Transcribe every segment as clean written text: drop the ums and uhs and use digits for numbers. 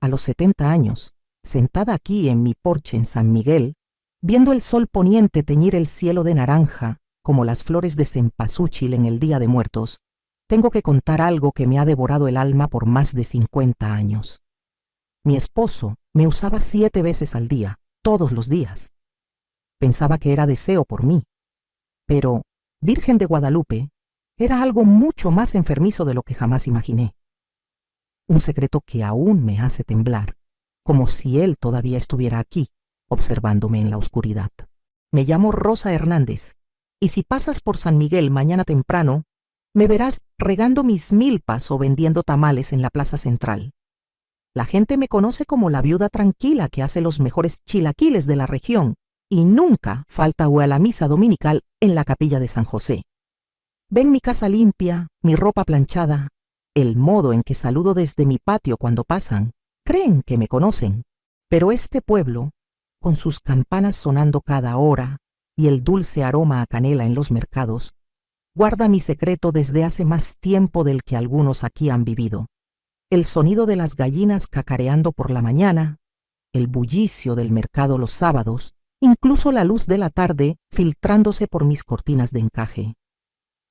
a los 70 años, sentada aquí en mi porche en San Miguel, viendo el sol poniente teñir el cielo de naranja como las flores de cempasúchil en el Día de Muertos, tengo que contar algo que me ha devorado el alma por más de 50 años. Mi esposo me usaba 7 veces al día, todos los días. Pensaba que era deseo por mí, pero Virgen de Guadalupe era algo mucho más enfermizo de lo que jamás imaginé. Un secreto que aún me hace temblar, como si él todavía estuviera aquí, observándome en la oscuridad. Me llamo Rosa Hernández, y si pasas por San Miguel mañana temprano, me verás regando mis milpas o vendiendo tamales en la plaza central. La gente me conoce como la viuda tranquila que hace los mejores chilaquiles de la región y nunca falta a la misa dominical en la capilla de San José. Ven mi casa limpia, mi ropa planchada, el modo en que saludo desde mi patio cuando pasan. Creen que me conocen, pero este pueblo, con sus campanas sonando cada hora y el dulce aroma a canela en los mercados, guarda mi secreto desde hace más tiempo del que algunos aquí han vivido. El sonido de las gallinas cacareando por la mañana, el bullicio del mercado los sábados, incluso la luz de la tarde filtrándose por mis cortinas de encaje.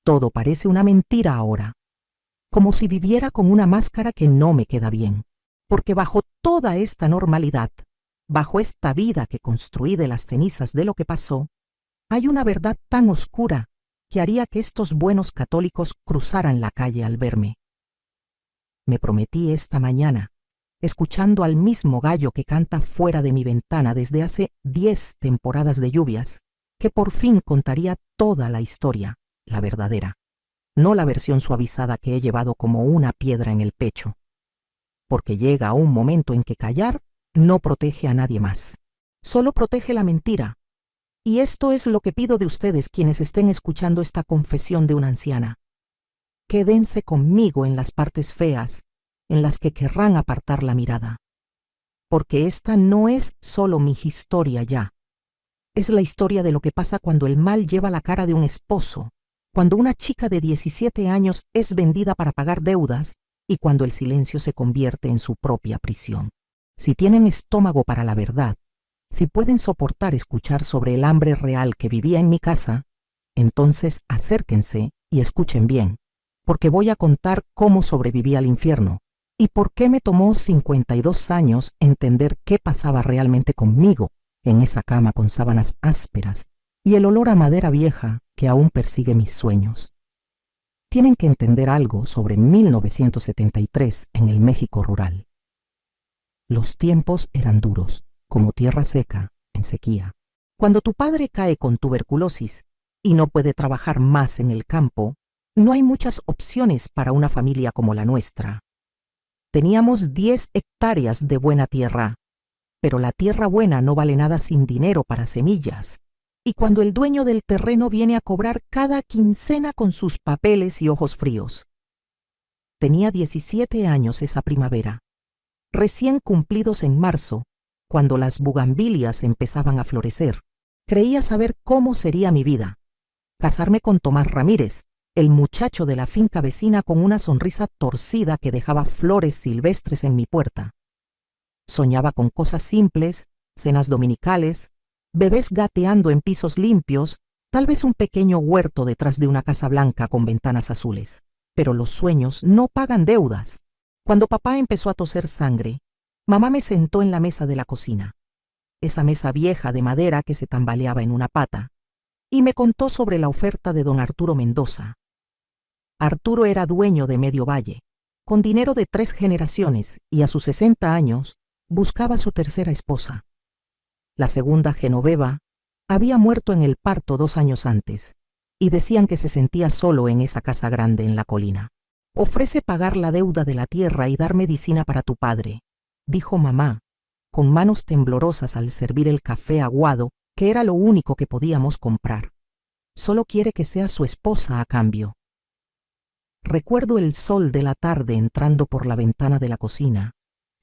Todo parece una mentira ahora, como si viviera con una máscara que no me queda bien, porque bajo toda esta normalidad, bajo esta vida que construí de las cenizas de lo que pasó, hay una verdad tan oscura que haría que estos buenos católicos cruzaran la calle al verme. Me prometí esta mañana, escuchando al mismo gallo que canta fuera de mi ventana desde hace 10 temporadas de lluvias, que por fin contaría toda la historia, la verdadera, no la versión suavizada que he llevado como una piedra en el pecho, porque llega un momento en que callar no protege a nadie más, solo protege la mentira. Y esto es lo que pido de ustedes quienes estén escuchando esta confesión de una anciana. Quédense conmigo en las partes feas, en las que querrán apartar la mirada. Porque esta no es solo mi historia ya. Es la historia de lo que pasa cuando el mal lleva la cara de un esposo, cuando una chica de 17 años es vendida para pagar deudas y cuando el silencio se convierte en su propia prisión. Si tienen estómago para la verdad, si pueden soportar escuchar sobre el hambre real que vivía en mi casa, entonces acérquense y escuchen bien, porque voy a contar cómo sobreviví al infierno y por qué me tomó 52 años entender qué pasaba realmente conmigo en esa cama con sábanas ásperas y el olor a madera vieja que aún persigue mis sueños. Tienen que entender algo sobre 1973 en el México rural. Los tiempos eran duros, como tierra seca, en sequía. Cuando tu padre cae con tuberculosis y no puede trabajar más en el campo, no hay muchas opciones para una familia como la nuestra. Teníamos 10 hectáreas de buena tierra, pero la tierra buena no vale nada sin dinero para semillas. Y cuando el dueño del terreno viene a cobrar cada quincena con sus papeles y ojos fríos. Tenía 17 años esa primavera, recién cumplidos en marzo, cuando las bugambilias empezaban a florecer. Creía saber cómo sería mi vida. Casarme con Tomás Ramírez, el muchacho de la finca vecina con una sonrisa torcida que dejaba flores silvestres en mi puerta. Soñaba con cosas simples, cenas dominicales, bebés gateando en pisos limpios, tal vez un pequeño huerto detrás de una casa blanca con ventanas azules. Pero los sueños no pagan deudas. Cuando papá empezó a toser sangre, mamá me sentó en la mesa de la cocina, esa mesa vieja de madera que se tambaleaba en una pata, y me contó sobre la oferta de don Arturo Mendoza. Arturo era dueño de Medio Valle, con dinero de 3 generaciones, y a sus 60 años buscaba a su tercera esposa. La segunda, Genoveva, había muerto en el parto 2 años antes, y decían que se sentía solo en esa casa grande en la colina. Ofrece pagar la deuda de la tierra y dar medicina para tu padre, dijo mamá, con manos temblorosas al servir el café aguado, que era lo único que podíamos comprar. Solo quiere que sea su esposa a cambio. Recuerdo el sol de la tarde entrando por la ventana de la cocina,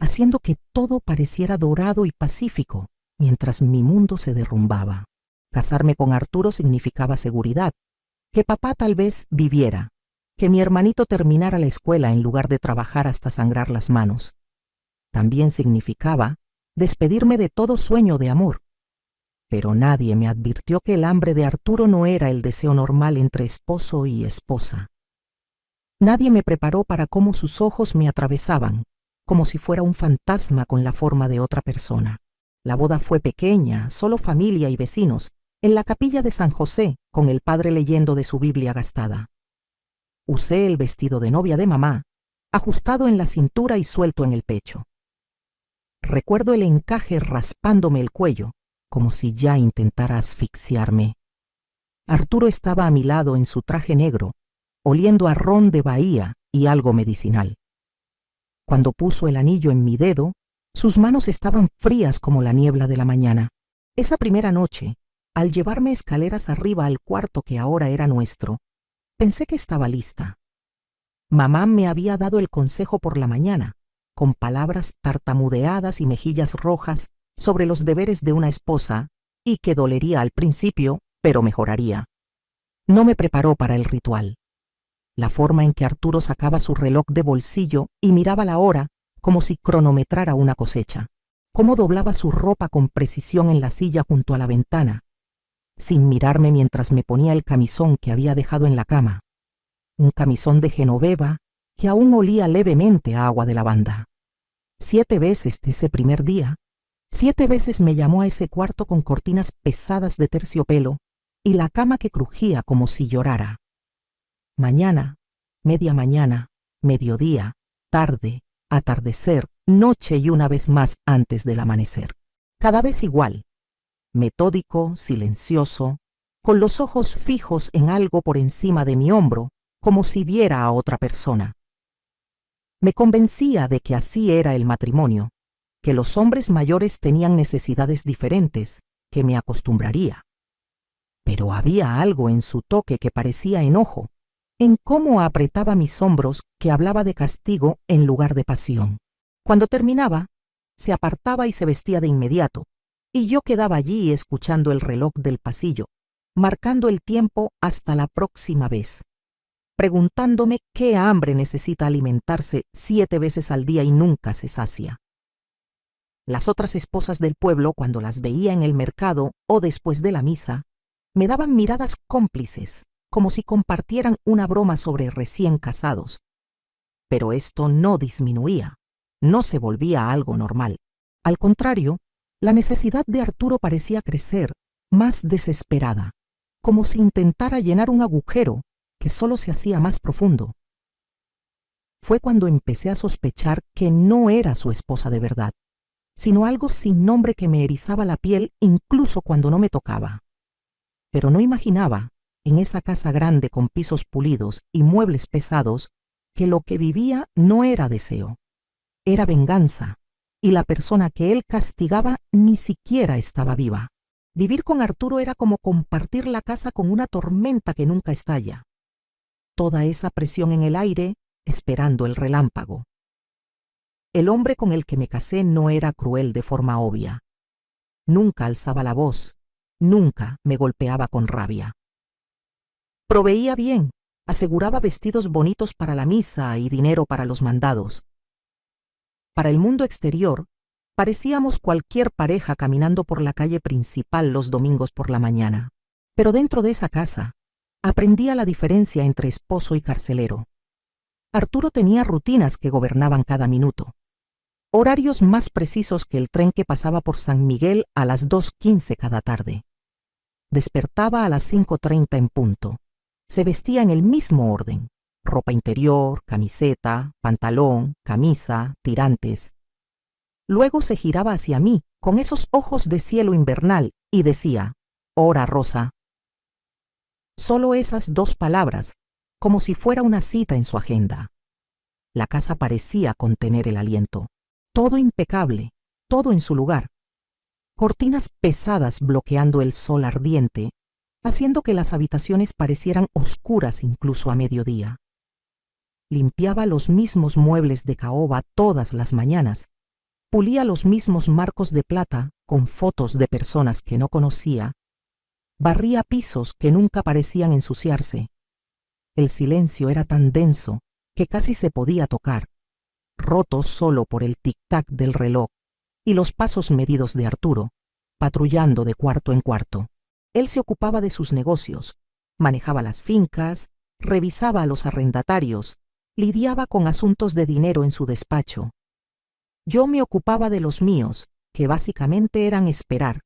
haciendo que todo pareciera dorado y pacífico, mientras mi mundo se derrumbaba. Casarme con Arturo significaba seguridad, que papá tal vez viviera, que mi hermanito terminara la escuela en lugar de trabajar hasta sangrar las manos. también significaba despedirme de todo sueño de amor. Pero nadie me advirtió que el hambre de Arturo no era el deseo normal entre esposo y esposa. Nadie me preparó para cómo sus ojos me atravesaban, como si fuera un fantasma con la forma de otra persona. La boda fue pequeña, solo familia y vecinos, en la capilla de San José, con el padre leyendo de su Biblia gastada. Usé el vestido de novia de mamá, ajustado en la cintura y suelto en el pecho. Recuerdo el encaje raspándome el cuello, como si ya intentara asfixiarme. Arturo estaba a mi lado en su traje negro, oliendo a ron de Bahía y algo medicinal. Cuando puso el anillo en mi dedo, sus manos estaban frías como la niebla de la mañana. Esa primera noche, al llevarme escaleras arriba al cuarto que ahora era nuestro, pensé que estaba lista. Mamá me había dado el consejo por la mañana, con palabras tartamudeadas y mejillas rojas sobre los deberes de una esposa, y que dolería al principio, pero mejoraría. No me preparó para el ritual. La forma en que Arturo sacaba su reloj de bolsillo y miraba la hora como si cronometrara una cosecha. Cómo doblaba su ropa con precisión en la silla junto a la ventana, sin mirarme mientras me ponía el camisón que había dejado en la cama. Un camisón de Genoveva que aún olía levemente a agua de lavanda. 7 veces de ese primer día, 7 veces me llamó a ese cuarto con cortinas pesadas de terciopelo y la cama que crujía como si llorara. Mañana, media mañana, mediodía, tarde, atardecer, noche y una vez más antes del amanecer. Cada vez igual, metódico, silencioso, con los ojos fijos en algo por encima de mi hombro, como si viera a otra persona. Me convencía de que así era el matrimonio, que los hombres mayores tenían necesidades diferentes, que me acostumbraría. Pero había algo en su toque que parecía enojo, en cómo apretaba mis hombros que hablaba de castigo en lugar de pasión. Cuando terminaba, se apartaba y se vestía de inmediato, y yo quedaba allí escuchando el reloj del pasillo, marcando el tiempo hasta la próxima vez, preguntándome qué hambre necesita alimentarse 7 veces al día y nunca se sacia. Las otras esposas del pueblo, cuando las veía en el mercado o después de la misa, me daban miradas cómplices, como si compartieran una broma sobre recién casados. Pero esto no disminuía, no se volvía algo normal. Al contrario, la necesidad de Arturo parecía crecer, más desesperada, como si intentara llenar un agujero que solo se hacía más profundo. Fue cuando empecé a sospechar que no era su esposa de verdad, sino algo sin nombre que me erizaba la piel incluso cuando no me tocaba. Pero no imaginaba, en esa casa grande con pisos pulidos y muebles pesados, que lo que vivía no era deseo, era venganza, y la persona que él castigaba ni siquiera estaba viva. Vivir con Arturo era como compartir la casa con una tormenta que nunca estalla. Toda esa presión en el aire, esperando el relámpago. El hombre con el que me casé no era cruel de forma obvia. Nunca alzaba la voz, nunca me golpeaba con rabia. Proveía bien, aseguraba vestidos bonitos para la misa y dinero para los mandados. Para el mundo exterior, parecíamos cualquier pareja caminando por la calle principal los domingos por la mañana. Pero dentro de esa casa, aprendía la diferencia entre esposo y carcelero. Arturo tenía rutinas que gobernaban cada minuto. Horarios más precisos que el tren que pasaba por San Miguel a las 2:15 cada tarde. Despertaba a las 5:30 en punto. Se vestía en el mismo orden: ropa interior, camiseta, pantalón, camisa, tirantes. Luego se giraba hacia mí con esos ojos de cielo invernal y decía: «Hora, Rosa». Solo esas 2 palabras, como si fuera una cita en su agenda. La casa parecía contener el aliento. Todo impecable, todo en su lugar. Cortinas pesadas bloqueando el sol ardiente, haciendo que las habitaciones parecieran oscuras incluso a mediodía. Limpiaba los mismos muebles de caoba todas las mañanas, pulía los mismos marcos de plata con fotos de personas que no conocía, barría pisos que nunca parecían ensuciarse. El silencio era tan denso que casi se podía tocar. roto solo por el tic-tac del reloj y los pasos medidos de Arturo, patrullando de cuarto en cuarto. Él se ocupaba de sus negocios, manejaba las fincas, revisaba a los arrendatarios, lidiaba con asuntos de dinero en su despacho. Yo me ocupaba de los míos, que básicamente eran esperar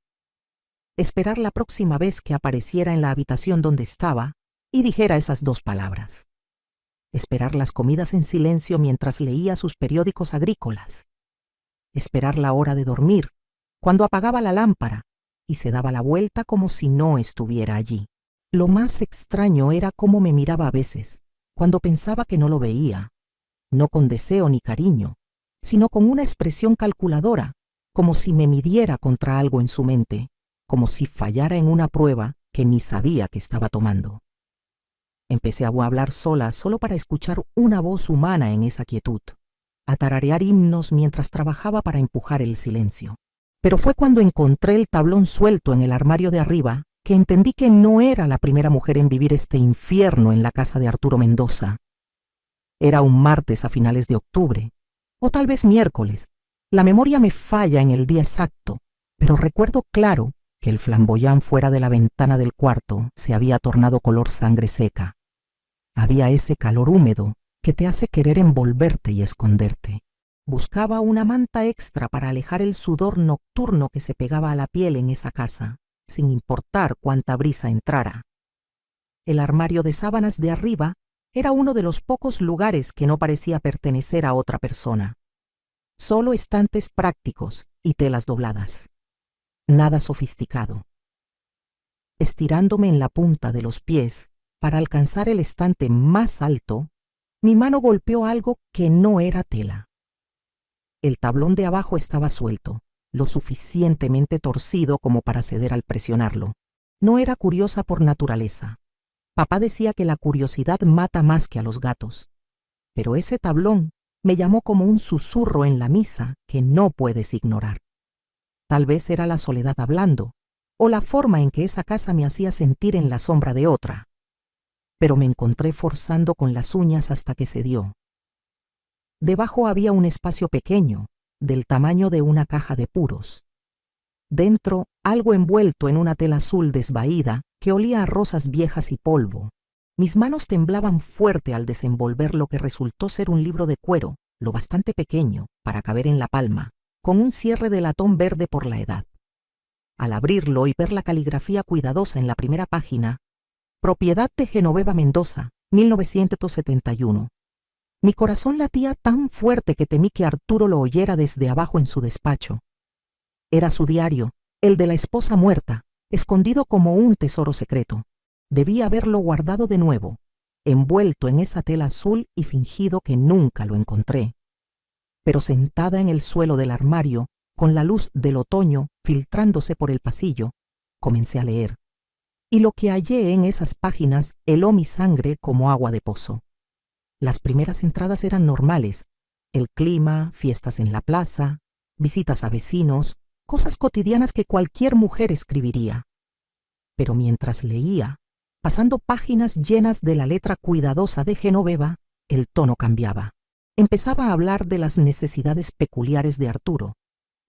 la próxima vez que apareciera en la habitación donde estaba y dijera esas 2 palabras. Esperar las comidas en silencio mientras leía sus periódicos agrícolas. Esperar la hora de dormir, cuando apagaba la lámpara y se daba la vuelta como si no estuviera allí. Lo más extraño era cómo me miraba a veces, cuando pensaba que no lo veía, no con deseo ni cariño, sino con una expresión calculadora, como si me midiera contra algo en su mente, como si fallara en una prueba que ni sabía que estaba tomando. Empecé a hablar sola solo para escuchar una voz humana en esa quietud, a tararear himnos mientras trabajaba para empujar el silencio. Pero fue cuando encontré el tablón suelto en el armario de arriba que entendí que no era la primera mujer en vivir este infierno en la casa de Arturo Mendoza. Era un martes a finales de octubre, o tal vez miércoles. La memoria me falla en el día exacto, pero recuerdo claro que el flamboyán fuera de la ventana del cuarto se había tornado color sangre seca. Había ese calor húmedo que te hace querer envolverte y esconderte. Buscaba una manta extra para alejar el sudor nocturno que se pegaba a la piel en esa casa, sin importar cuánta brisa entrara. El armario de sábanas de arriba era uno de los pocos lugares que no parecía pertenecer a otra persona. Solo estantes prácticos y telas dobladas. Nada sofisticado. Estirándome en la punta de los pies para alcanzar el estante más alto, mi mano golpeó algo que no era tela. El tablón de abajo estaba suelto, lo suficientemente torcido como para ceder al presionarlo. No era curiosa por naturaleza. Papá decía que la curiosidad mata más que a los gatos. Pero ese tablón me llamó como un susurro en la misa que no puedes ignorar. Tal vez era la soledad hablando, o la forma en que esa casa me hacía sentir en la sombra de otra. Pero me encontré forzando con las uñas hasta que cedió. Debajo había un espacio pequeño, del tamaño de una caja de puros. Dentro, algo envuelto en una tela azul desvaída que olía a rosas viejas y polvo. Mis manos temblaban fuerte al desenvolver lo que resultó ser un libro de cuero, lo bastante pequeño para caber en la palma, con un cierre de latón verde por la edad. Al abrirlo y ver la caligrafía cuidadosa en la primera página, Propiedad de Genoveva Mendoza, 1971. Mi corazón latía tan fuerte que temí que Arturo lo oyera desde abajo en su despacho. Era su diario, el de la esposa muerta, escondido como un tesoro secreto. Debía haberlo guardado de nuevo, envuelto en esa tela azul y fingido que nunca lo encontré. Pero sentada en el suelo del armario, con la luz del otoño filtrándose por el pasillo, comencé a leer. Y lo que hallé en esas páginas heló mi sangre como agua de pozo. Las primeras entradas eran normales: el clima, fiestas en la plaza, visitas a vecinos, cosas cotidianas que cualquier mujer escribiría. Pero mientras leía, pasando páginas llenas de la letra cuidadosa de Genoveva, el tono cambiaba. Empezaba a hablar de las necesidades peculiares de Arturo,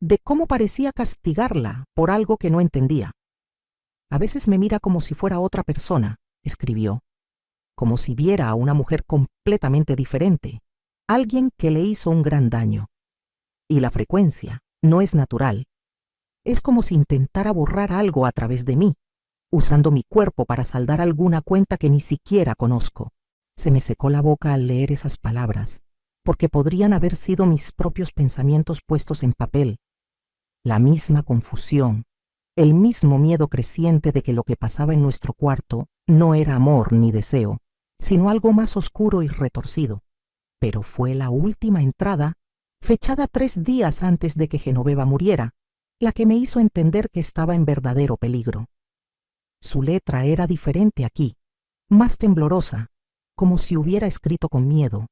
de cómo parecía castigarla por algo que no entendía. A veces me mira como si fuera otra persona, escribió, como si viera a una mujer completamente diferente, alguien que le hizo un gran daño. Y la frecuencia no es natural. Es como si intentara borrar algo a través de mí, usando mi cuerpo para saldar alguna cuenta que ni siquiera conozco. Se me secó la boca al leer esas palabras, porque podrían haber sido mis propios pensamientos puestos en papel. La misma confusión, el mismo miedo creciente de que lo que pasaba en nuestro cuarto no era amor ni deseo, sino algo más oscuro y retorcido. Pero fue la última entrada, fechada 3 días antes de que Genoveva muriera, la que me hizo entender que estaba en verdadero peligro. Su letra era diferente aquí, más temblorosa, como si hubiera escrito con miedo.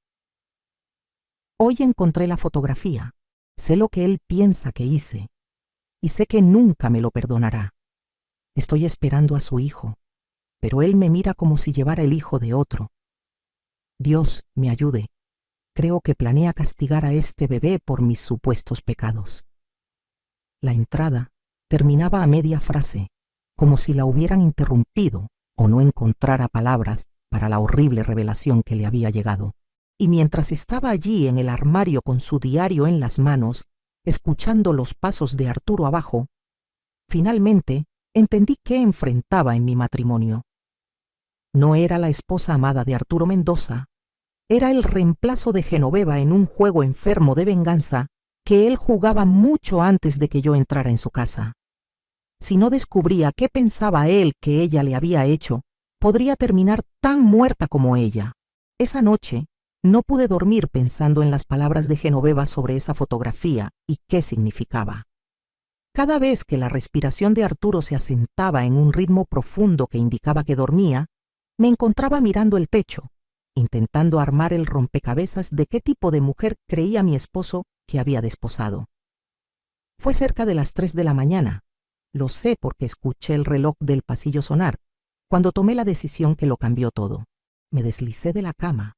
Hoy encontré la fotografía. Sé lo que él piensa que hice, y sé que nunca me lo perdonará. Estoy esperando a su hijo, pero él me mira como si llevara el hijo de otro. Dios me ayude. creo que planea castigar a este bebé por mis supuestos pecados. La entrada terminaba a media frase, como si la hubieran interrumpido o no encontrara palabras para la horrible revelación que le había llegado. Y mientras estaba allí en el armario con su diario en las manos, escuchando los pasos de Arturo abajo, finalmente entendí qué enfrentaba en mi matrimonio. No era la esposa amada de Arturo Mendoza, era el reemplazo de Genoveva en un juego enfermo de venganza que él jugaba mucho antes de que yo entrara en su casa. Si no descubría qué pensaba él que ella le había hecho, podría terminar tan muerta como ella. Esa noche no pude dormir pensando en las palabras de Genoveva sobre esa fotografía y qué significaba. Cada vez que la respiración de Arturo se asentaba en un ritmo profundo que indicaba que dormía, me encontraba mirando el techo, intentando armar el rompecabezas de qué tipo de mujer creía mi esposo que había desposado. Fue cerca de las 3 de la mañana, lo sé porque escuché el reloj del pasillo sonar, cuando tomé la decisión que lo cambió todo. Me deslicé de la cama,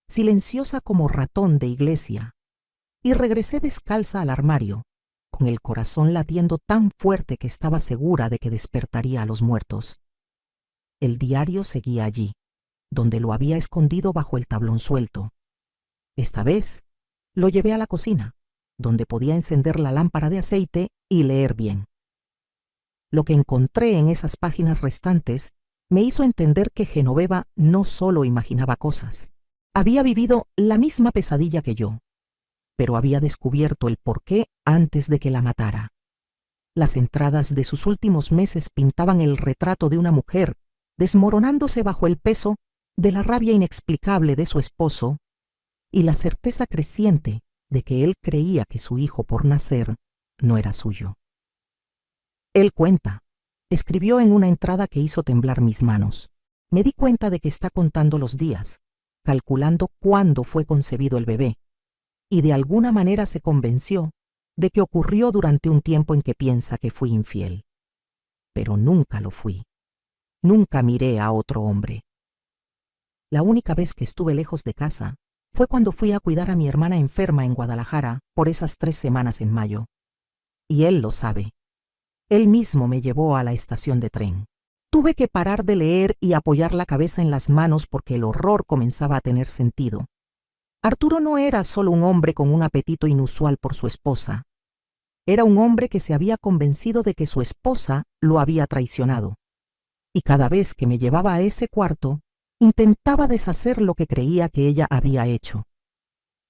silenciosa como ratón de iglesia, y regresé descalza al armario, con el corazón latiendo tan fuerte que estaba segura de que despertaría a los muertos. El diario seguía allí, donde lo había escondido bajo el tablón suelto. Esta vez lo llevé a la cocina, donde podía encender la lámpara de aceite y leer bien. Lo que encontré en esas páginas restantes me hizo entender que Genoveva no solo imaginaba cosas, había vivido la misma pesadilla que yo, pero había descubierto el porqué antes de que la matara. Las entradas de sus últimos meses pintaban el retrato de una mujer desmoronándose bajo el peso de la rabia inexplicable de su esposo y la certeza creciente de que él creía que su hijo por nacer no era suyo. Él cuenta, escribió en una entrada que hizo temblar mis manos. Me di cuenta de que está contando los días, calculando cuándo fue concebido el bebé, y de alguna manera se convenció de que ocurrió durante un tiempo en que piensa que fui infiel. Pero nunca lo fui. Nunca miré a otro hombre. La única vez que estuve lejos de casa fue cuando fui a cuidar a mi hermana enferma en Guadalajara por esas 3 semanas en mayo. Y él lo sabe. Él mismo me llevó a la estación de tren. Tuve que parar de leer y apoyar la cabeza en las manos porque el horror comenzaba a tener sentido. Arturo no era solo un hombre con un apetito inusual por su esposa. Era un hombre que se había convencido de que su esposa lo había traicionado. Y cada vez que me llevaba a ese cuarto, intentaba deshacer lo que creía que ella había hecho.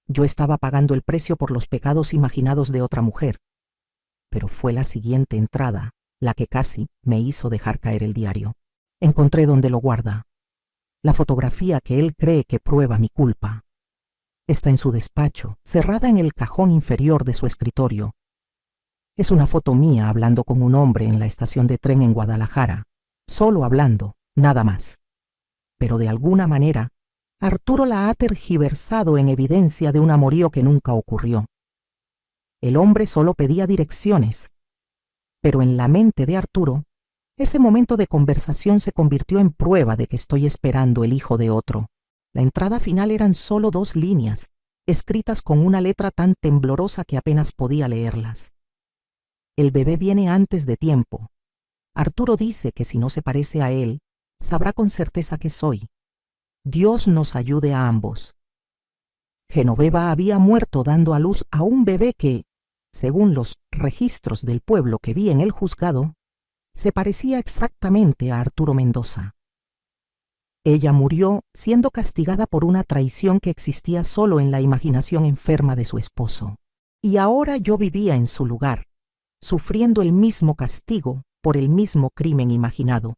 Yo estaba pagando el precio por los pecados imaginados de otra mujer. Pero fue la siguiente entrada la que casi me hizo dejar caer el diario. Encontré donde lo guarda. La fotografía que él cree que prueba mi culpa. Está en su despacho, cerrada en el cajón inferior de su escritorio. Es una foto mía hablando con un hombre en la estación de tren en Guadalajara, solo hablando, nada más. Pero de alguna manera, Arturo la ha tergiversado en evidencia de un amorío que nunca ocurrió. El hombre solo pedía direcciones, pero en la mente de Arturo, ese momento de conversación se convirtió en prueba de que estoy esperando el hijo de otro. La entrada final eran solo 2 líneas, escritas con una letra tan temblorosa que apenas podía leerlas. El bebé viene antes de tiempo. Arturo dice que si no se parece a él, sabrá con certeza que soy. Dios nos ayude a ambos. Genoveva había muerto dando a luz a un bebé que, según los registros del pueblo que vi en el juzgado, se parecía exactamente a Arturo Mendoza. Ella murió siendo castigada por una traición que existía solo en la imaginación enferma de su esposo. Y ahora yo vivía en su lugar, sufriendo el mismo castigo por el mismo crimen imaginado.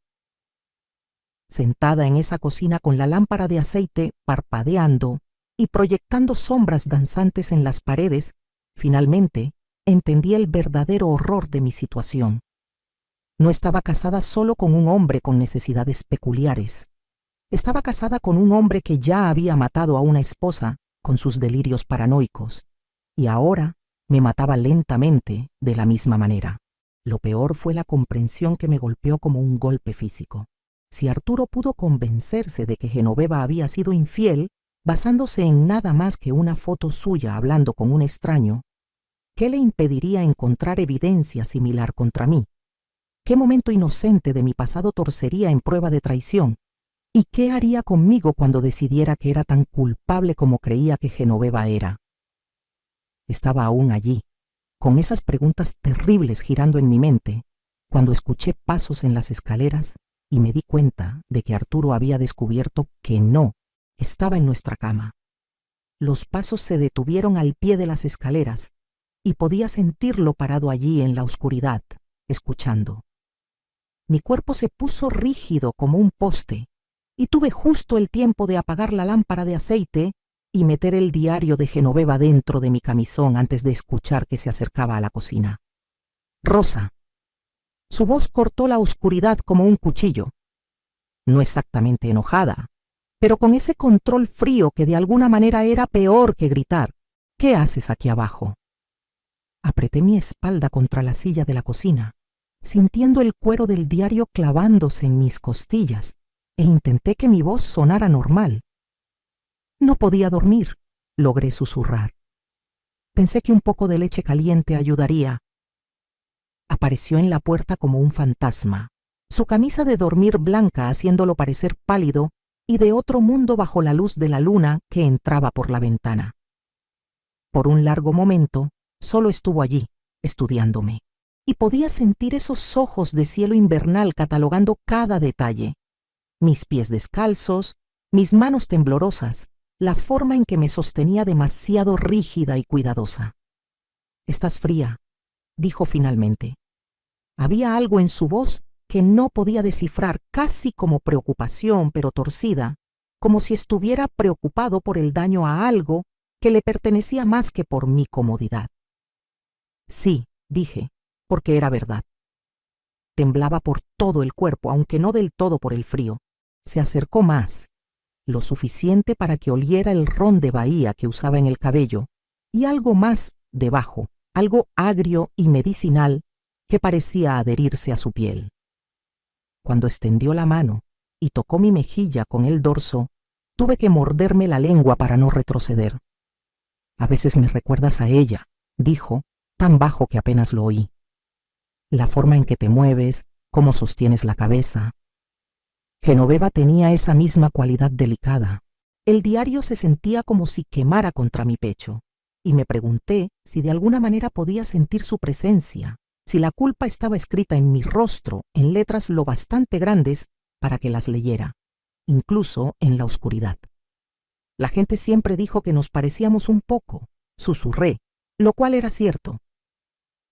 Sentada en esa cocina con la lámpara de aceite parpadeando y proyectando sombras danzantes en las paredes, finalmente entendí el verdadero horror de mi situación. No estaba casada solo con un hombre con necesidades peculiares. Estaba casada con un hombre que ya había matado a una esposa con sus delirios paranoicos, y ahora me mataba lentamente de la misma manera. Lo peor fue la comprensión que me golpeó como un golpe físico. Si Arturo pudo convencerse de que Genoveva había sido infiel, basándose en nada más que una foto suya hablando con un extraño, ¿qué le impediría encontrar evidencia similar contra mí? ¿Qué momento inocente de mi pasado torcería en prueba de traición? ¿Y qué haría conmigo cuando decidiera que era tan culpable como creía que Genoveva era? Estaba aún allí, con esas preguntas terribles girando en mi mente, cuando escuché pasos en las escaleras y me di cuenta de que Arturo había descubierto que no estaba en nuestra cama. Los pasos se detuvieron al pie de las escaleras y podía sentirlo parado allí en la oscuridad, escuchando. Mi cuerpo se puso rígido como un poste y tuve justo el tiempo de apagar la lámpara de aceite y meter el diario de Genoveva dentro de mi camisón antes de escuchar que se acercaba a la cocina. Rosa. Su voz cortó la oscuridad como un cuchillo. No exactamente enojada, pero con ese control frío que de alguna manera era peor que gritar. ¿Qué haces aquí abajo? Apreté mi espalda contra la silla de la cocina, sintiendo el cuero del diario clavándose en mis costillas, e intenté que mi voz sonara normal. No podía dormir, logré susurrar. Pensé que un poco de leche caliente ayudaría. Apareció en la puerta como un fantasma, su camisa de dormir blanca haciéndolo parecer pálido y de otro mundo bajo la luz de la luna que entraba por la ventana. Por un largo momento, solo estuvo allí, estudiándome, y podía sentir esos ojos de cielo invernal catalogando cada detalle. Mis pies descalzos, mis manos temblorosas, la forma en que me sostenía demasiado rígida y cuidadosa. «Estás fría», dijo finalmente. Había algo en su voz que no podía descifrar, casi como preocupación, pero torcida, como si estuviera preocupado por el daño a algo que le pertenecía más que por mi comodidad. «Sí», dije, porque era verdad. Temblaba por todo el cuerpo, aunque no del todo por el frío. Se acercó más, lo suficiente para que oliera el ron de Bahía que usaba en el cabello, y algo más debajo, algo agrio y medicinal que parecía adherirse a su piel. Cuando extendió la mano y tocó mi mejilla con el dorso, tuve que morderme la lengua para no retroceder. «A veces me recuerdas a ella», dijo, tan bajo que apenas lo oí. «La forma en que te mueves, cómo sostienes la cabeza». Genoveva tenía esa misma cualidad delicada. El diario se sentía como si quemara contra mi pecho, y me pregunté si de alguna manera podía sentir su presencia, si la culpa estaba escrita en mi rostro en letras lo bastante grandes para que las leyera, incluso en la oscuridad. La gente siempre dijo que nos parecíamos un poco, susurré, lo cual era cierto.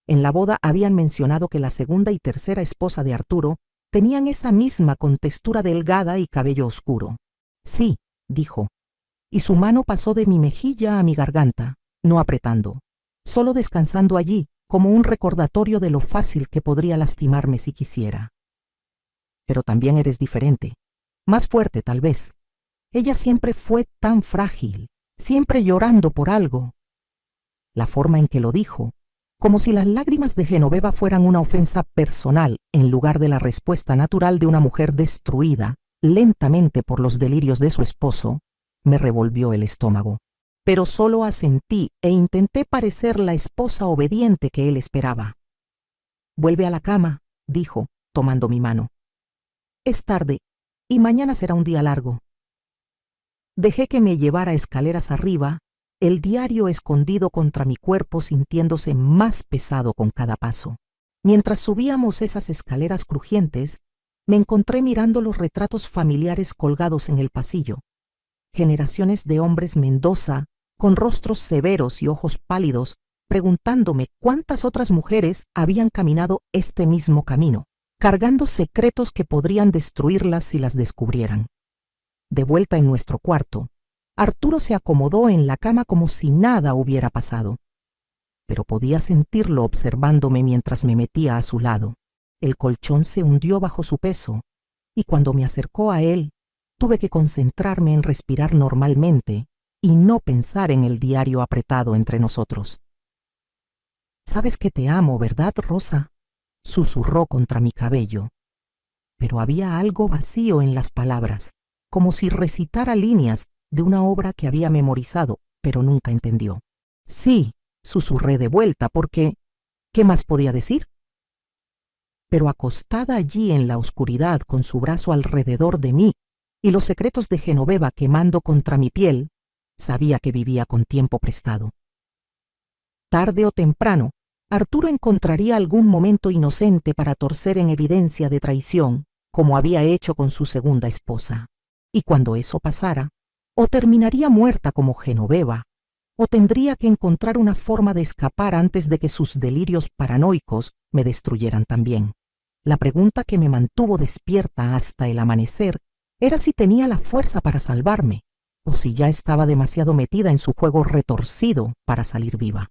En la boda habían mencionado que la segunda y tercera esposa de Arturo tenían esa misma contextura delgada y cabello oscuro. «Sí», dijo, y su mano pasó de mi mejilla a mi garganta, no apretando, solo descansando allí como un recordatorio de lo fácil que podría lastimarme si quisiera. «Pero también eres diferente, más fuerte tal vez. Ella siempre fue tan frágil, siempre llorando por algo». La forma en que lo dijo, como si las lágrimas de Genoveva fueran una ofensa personal en lugar de la respuesta natural de una mujer destruida lentamente por los delirios de su esposo, me revolvió el estómago. Pero solo asentí e intenté parecer la esposa obediente que él esperaba. «Vuelve a la cama», dijo, tomando mi mano. «Es tarde y mañana será un día largo». Dejé que me llevara escaleras arriba, el diario escondido contra mi cuerpo sintiéndose más pesado con cada paso. Mientras subíamos esas escaleras crujientes, me encontré mirando los retratos familiares colgados en el pasillo. Generaciones de hombres Mendoza, con rostros severos y ojos pálidos, preguntándome cuántas otras mujeres habían caminado este mismo camino, cargando secretos que podrían destruirlas si las descubrieran. De vuelta en nuestro cuarto, Arturo se acomodó en la cama como si nada hubiera pasado, pero podía sentirlo observándome mientras me metía a su lado. El colchón se hundió bajo su peso, y cuando me acercó a él, tuve que concentrarme en respirar normalmente y no pensar en el diario apretado entre nosotros. «Sabes que te amo, ¿verdad, Rosa?», susurró contra mi cabello, pero había algo vacío en las palabras, como si recitara líneas de una obra que había memorizado, pero nunca entendió. Sí, susurré de vuelta, porque ¿qué más podía decir? Pero acostada allí en la oscuridad con su brazo alrededor de mí y los secretos de Genoveva quemando contra mi piel, sabía que vivía con tiempo prestado. Tarde o temprano, Arturo encontraría algún momento inocente para torcer en evidencia de traición, como había hecho con su segunda esposa. Y cuando eso pasara, o terminaría muerta como Genoveva, o tendría que encontrar una forma de escapar antes de que sus delirios paranoicos me destruyeran también. La pregunta que me mantuvo despierta hasta el amanecer era si tenía la fuerza para salvarme, o si ya estaba demasiado metida en su juego retorcido para salir viva.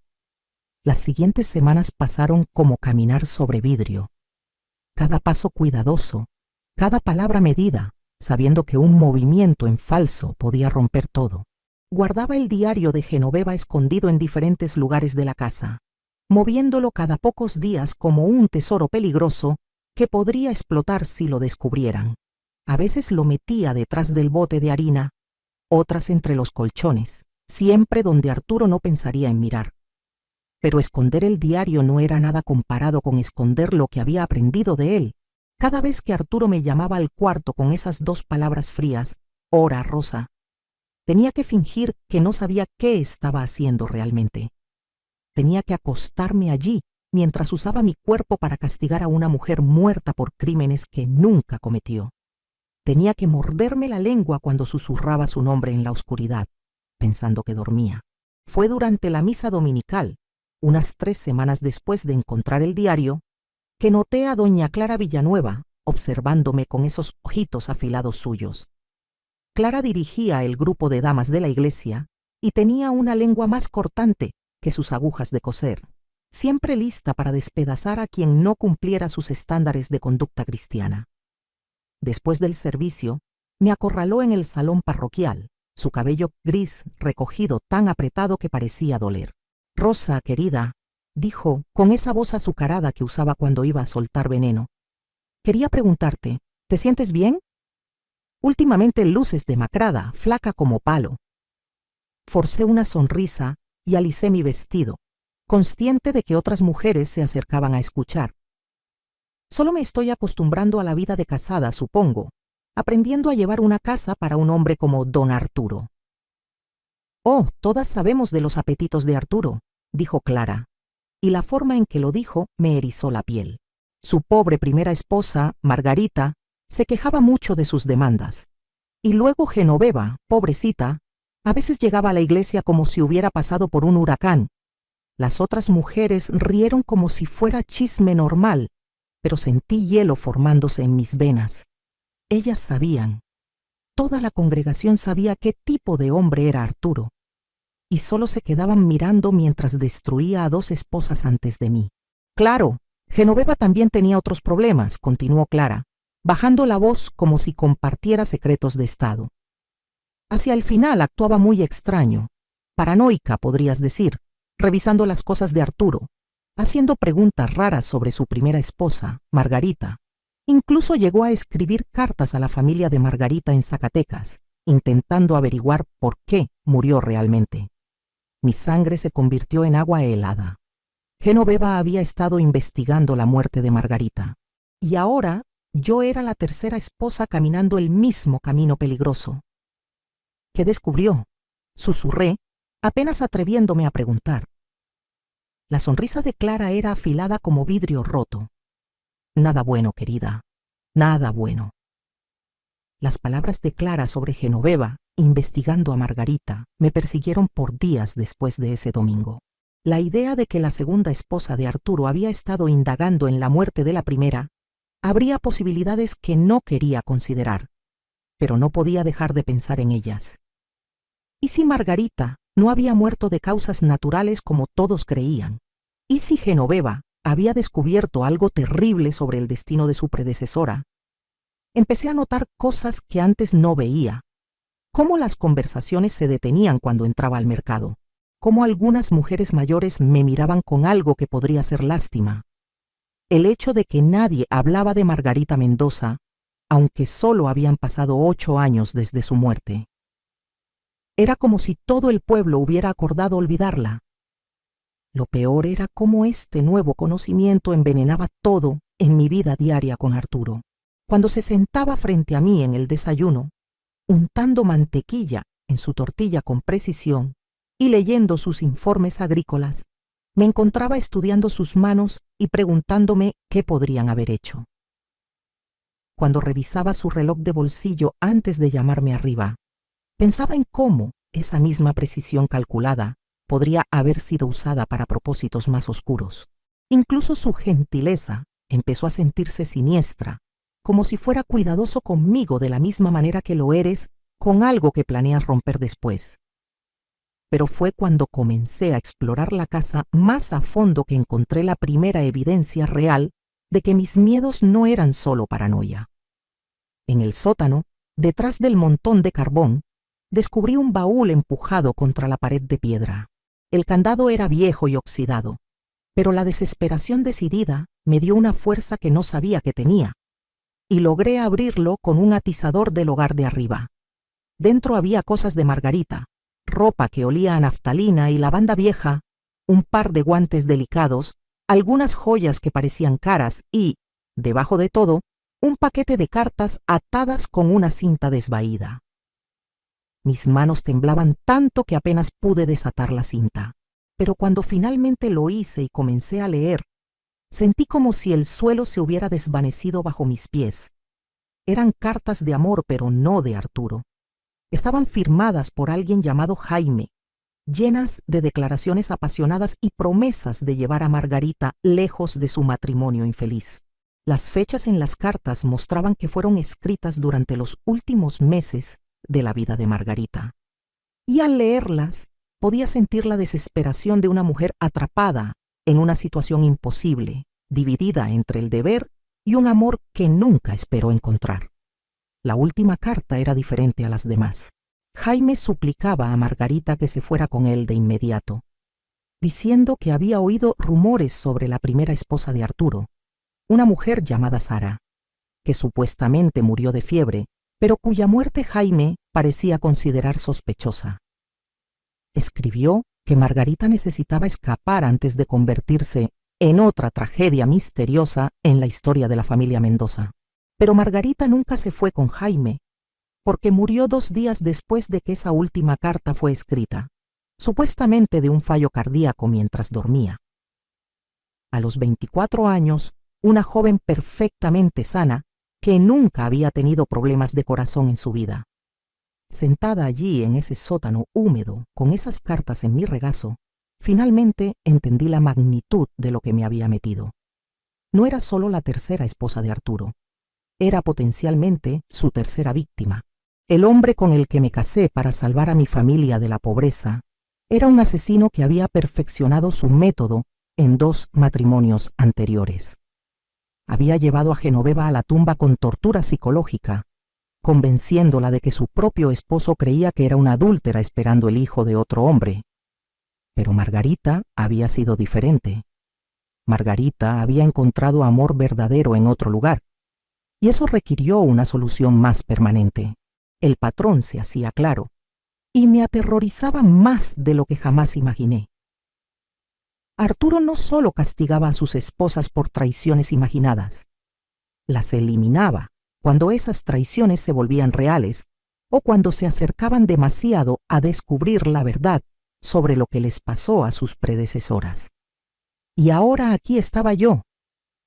Las siguientes semanas pasaron como caminar sobre vidrio. Cada paso cuidadoso, cada palabra medida, sabiendo que un movimiento en falso podía romper todo. Guardaba el diario de Genoveva escondido en diferentes lugares de la casa, moviéndolo cada pocos días como un tesoro peligroso que podría explotar si lo descubrieran. A veces lo metía detrás del bote de harina, otras entre los colchones, siempre donde Arturo no pensaría en mirar. Pero esconder el diario no era nada comparado con esconder lo que había aprendido de él. Cada vez que Arturo me llamaba al cuarto con esas dos palabras frías, «Ora, Rosa», tenía que fingir que no sabía qué estaba haciendo realmente. Tenía que acostarme allí mientras usaba mi cuerpo para castigar a una mujer muerta por crímenes que nunca cometió. Tenía que morderme la lengua cuando susurraba su nombre en la oscuridad, pensando que dormía. Fue durante la misa dominical, unas 3 semanas después de encontrar el diario, que noté a doña Clara Villanueva observándome con esos ojitos afilados suyos. Clara dirigía el grupo de damas de la iglesia y tenía una lengua más cortante que sus agujas de coser, siempre lista para despedazar a quien no cumpliera sus estándares de conducta cristiana. Después del servicio, me acorraló en el salón parroquial, su cabello gris recogido tan apretado que parecía doler. «Rosa, querida», dijo con esa voz azucarada que usaba cuando iba a soltar veneno, «quería preguntarte, ¿te sientes bien? Últimamente luces demacrada, flaca como palo». Forcé una sonrisa y alicé mi vestido, consciente de que otras mujeres se acercaban a escuchar. «Solo me estoy acostumbrando a la vida de casada, supongo, aprendiendo a llevar una casa para un hombre como don Arturo». «Oh, todas sabemos de los apetitos de Arturo», dijo Clara, y la forma en que lo dijo me erizó la piel. Su pobre primera esposa, Margarita, se quejaba mucho de sus demandas. Y luego Genoveva, pobrecita, a veces llegaba a la iglesia como si hubiera pasado por un huracán. Las otras mujeres rieron como si fuera chisme normal, pero sentí hielo formándose en mis venas. Ellas sabían. Toda la congregación sabía qué tipo de hombre era Arturo, y solo se quedaban mirando mientras destruía a 2 esposas antes de mí. «Claro, Genoveva también tenía otros problemas», continuó Clara, bajando la voz como si compartiera secretos de Estado. Hacia el final actuaba muy extraño, paranoica podrías decir, revisando las cosas de Arturo, haciendo preguntas raras sobre su primera esposa, Margarita. Incluso llegó a escribir cartas a la familia de Margarita en Zacatecas, intentando averiguar por qué murió realmente. Mi sangre se convirtió en agua helada. Genoveva había estado investigando la muerte de Margarita, y ahora yo era la tercera esposa caminando el mismo camino peligroso. ¿Qué descubrió?, susurré, apenas atreviéndome a preguntar. La sonrisa de Clara era afilada como vidrio roto. «Nada bueno, querida, nada bueno». Las palabras de Clara sobre Genoveva, investigando a Margarita, me persiguieron por días después de ese domingo. La idea de que la segunda esposa de Arturo había estado indagando en la muerte de la primera abría posibilidades que no quería considerar, pero no podía dejar de pensar en ellas. ¿Y si Margarita no había muerto de causas naturales como todos creían? ¿Y si Genoveva había descubierto algo terrible sobre el destino de su predecesora? Empecé a notar cosas que antes no veía. Cómo las conversaciones se detenían cuando entraba al mercado. Cómo algunas mujeres mayores me miraban con algo que podría ser lástima. El hecho de que nadie hablaba de Margarita Mendoza, aunque solo habían pasado 8 años desde su muerte. Era como si todo el pueblo hubiera acordado olvidarla. Lo peor era cómo este nuevo conocimiento envenenaba todo en mi vida diaria con Arturo. Cuando se sentaba frente a mí en el desayuno, untando mantequilla en su tortilla con precisión y leyendo sus informes agrícolas, me encontraba estudiando sus manos y preguntándome qué podrían haber hecho. Cuando revisaba su reloj de bolsillo antes de llamarme arriba, pensaba en cómo esa misma precisión calculada podría haber sido usada para propósitos más oscuros. Incluso su gentileza empezó a sentirse siniestra, como si fuera cuidadoso conmigo de la misma manera que lo eres con algo que planeas romper después. Pero fue cuando comencé a explorar la casa más a fondo que encontré la primera evidencia real de que mis miedos no eran solo paranoia. En el sótano, detrás del montón de carbón, descubrí un baúl empujado contra la pared de piedra. El candado era viejo y oxidado, pero la desesperación decidida me dio una fuerza que no sabía que tenía, y logré abrirlo con un atizador del hogar de arriba. Dentro había cosas de Margarita, ropa que olía a naftalina y lavanda vieja, un par de guantes delicados, algunas joyas que parecían caras y, debajo de todo, un paquete de cartas atadas con una cinta desvaída. Mis manos temblaban tanto que apenas pude desatar la cinta, pero cuando finalmente lo hice y comencé a leer, sentí como si el suelo se hubiera desvanecido bajo mis pies. Eran cartas de amor, pero no de Arturo. Estaban firmadas por alguien llamado Jaime, llenas de declaraciones apasionadas y promesas de llevar a Margarita lejos de su matrimonio infeliz. Las fechas en las cartas mostraban que fueron escritas durante los últimos meses de la vida de Margarita. Y al leerlas, podía sentir la desesperación de una mujer atrapada en una situación imposible, dividida entre el deber y un amor que nunca esperó encontrar. La última carta era diferente a las demás. Jaime suplicaba a Margarita que se fuera con él de inmediato, diciendo que había oído rumores sobre la primera esposa de Arturo, una mujer llamada Sara, que supuestamente murió de fiebre, pero cuya muerte Jaime parecía considerar sospechosa. Escribió que Margarita necesitaba escapar antes de convertirse en otra tragedia misteriosa en la historia de la familia Mendoza. Pero Margarita nunca se fue con Jaime, porque murió 2 días después de que esa última carta fue escrita, supuestamente de un fallo cardíaco mientras dormía. A los 24 años, una joven perfectamente sana, que nunca había tenido problemas de corazón en su vida. Sentada allí en ese sótano húmedo, con esas cartas en mi regazo, finalmente entendí la magnitud de lo que me había metido. No era solo la tercera esposa de Arturo, era potencialmente su tercera víctima. El hombre con el que me casé para salvar a mi familia de la pobreza era un asesino que había perfeccionado su método en 2 matrimonios anteriores. Había llevado a Genoveva a la tumba con tortura psicológica, convenciéndola de que su propio esposo creía que era una adúltera esperando el hijo de otro hombre. Pero Margarita había sido diferente. Margarita había encontrado amor verdadero en otro lugar, y eso requirió una solución más permanente. El patrón se hacía claro, y me aterrorizaba más de lo que jamás imaginé. Arturo no solo castigaba a sus esposas por traiciones imaginadas, las eliminaba cuando esas traiciones se volvían reales o cuando se acercaban demasiado a descubrir la verdad sobre lo que les pasó a sus predecesoras. Y ahora aquí estaba yo,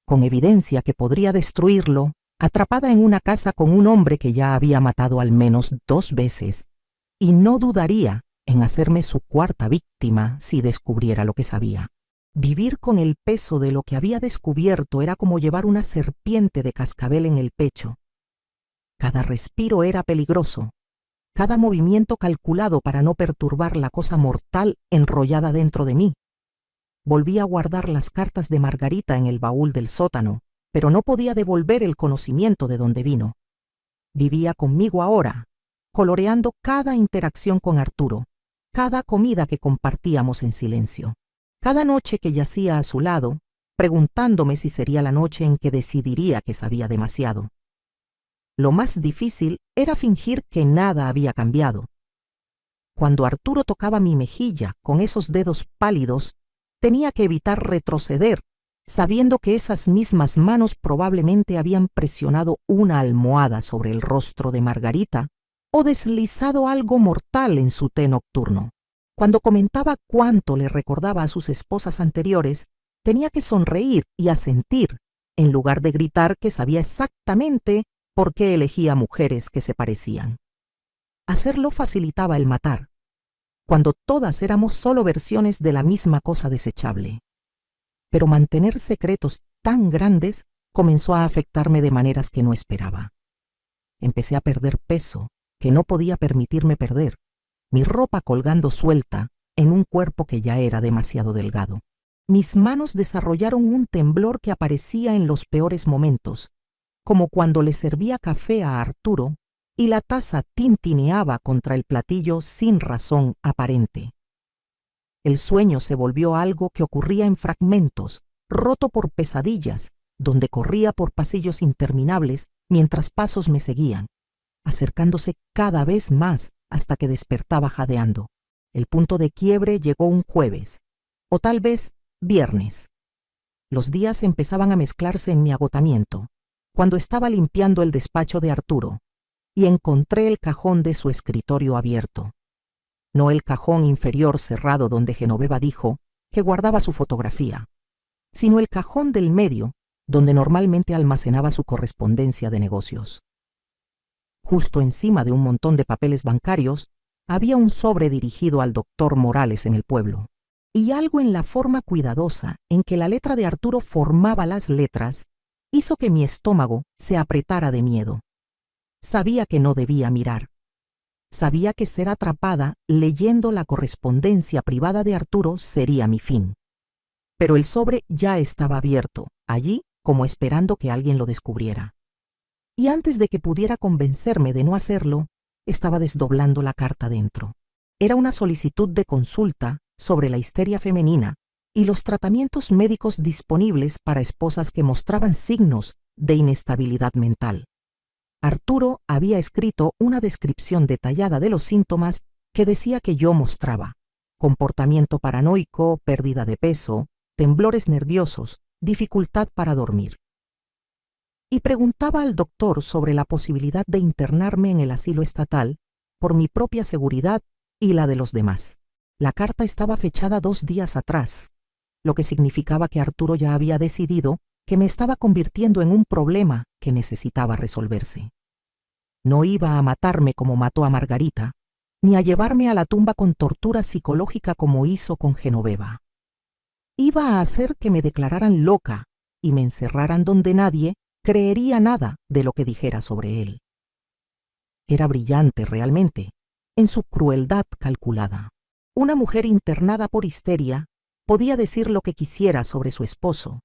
con evidencia que podría destruirlo, atrapada en una casa con un hombre que ya había matado al menos 2 veces, y no dudaría en hacerme su 4ª víctima si descubriera lo que sabía. Vivir con el peso de lo que había descubierto era como llevar una serpiente de cascabel en el pecho. Cada respiro era peligroso, cada movimiento calculado para no perturbar la cosa mortal enrollada dentro de mí. Volví a guardar las cartas de Margarita en el baúl del sótano, pero no podía devolver el conocimiento de dónde vino. Vivía conmigo ahora, coloreando cada interacción con Arturo, cada comida que compartíamos en silencio, cada noche que yacía a su lado, preguntándome si sería la noche en que decidiría que sabía demasiado. Lo más difícil era fingir que nada había cambiado. Cuando Arturo tocaba mi mejilla con esos dedos pálidos, tenía que evitar retroceder, sabiendo que esas mismas manos probablemente habían presionado una almohada sobre el rostro de Margarita o deslizado algo mortal en su té nocturno. Cuando comentaba cuánto le recordaba a sus esposas anteriores, tenía que sonreír y asentir, en lugar de gritar que sabía exactamente por qué elegía mujeres que se parecían. Hacerlo facilitaba el matar, cuando todas éramos solo versiones de la misma cosa desechable. Pero mantener secretos tan grandes comenzó a afectarme de maneras que no esperaba. Empecé a perder peso, que no podía permitirme perder, mi ropa colgando suelta en un cuerpo que ya era demasiado delgado. Mis manos desarrollaron un temblor que aparecía en los peores momentos, como cuando le servía café a Arturo y la taza tintineaba contra el platillo sin razón aparente. El sueño se volvió algo que ocurría en fragmentos, roto por pesadillas, donde corría por pasillos interminables mientras pasos me seguían, acercándose cada vez más hasta que despertaba jadeando. El punto de quiebre llegó un jueves, o tal vez viernes. Los días empezaban a mezclarse en mi agotamiento, cuando estaba limpiando el despacho de Arturo, y encontré el cajón de su escritorio abierto. No el cajón inferior cerrado donde Genoveva dijo que guardaba su fotografía, sino el cajón del medio, donde normalmente almacenaba su correspondencia de negocios. Justo encima de un montón de papeles bancarios, había un sobre dirigido al doctor Morales en el pueblo, y algo en la forma cuidadosa en que la letra de Arturo formaba las letras hizo que mi estómago se apretara de miedo. Sabía que no debía mirar. Sabía que ser atrapada leyendo la correspondencia privada de Arturo sería mi fin. Pero el sobre ya estaba abierto, allí como esperando que alguien lo descubriera. Y antes de que pudiera convencerme de no hacerlo, estaba desdoblando la carta dentro. Era una solicitud de consulta sobre la histeria femenina y los tratamientos médicos disponibles para esposas que mostraban signos de inestabilidad mental. Arturo había escrito una descripción detallada de los síntomas que decía que yo mostraba: comportamiento paranoico, pérdida de peso, temblores nerviosos, dificultad para dormir. Y preguntaba al doctor sobre la posibilidad de internarme en el asilo estatal por mi propia seguridad y la de los demás. La carta estaba fechada 2 días atrás, lo que significaba que Arturo ya había decidido que me estaba convirtiendo en un problema que necesitaba resolverse. No iba a matarme como mató a Margarita, ni a llevarme a la tumba con tortura psicológica como hizo con Genoveva. Iba a hacer que me declararan loca y me encerraran donde nadie creería nada de lo que dijera sobre él. Era brillante realmente, en su crueldad calculada. Una mujer internada por histeria podía decir lo que quisiera sobre su esposo,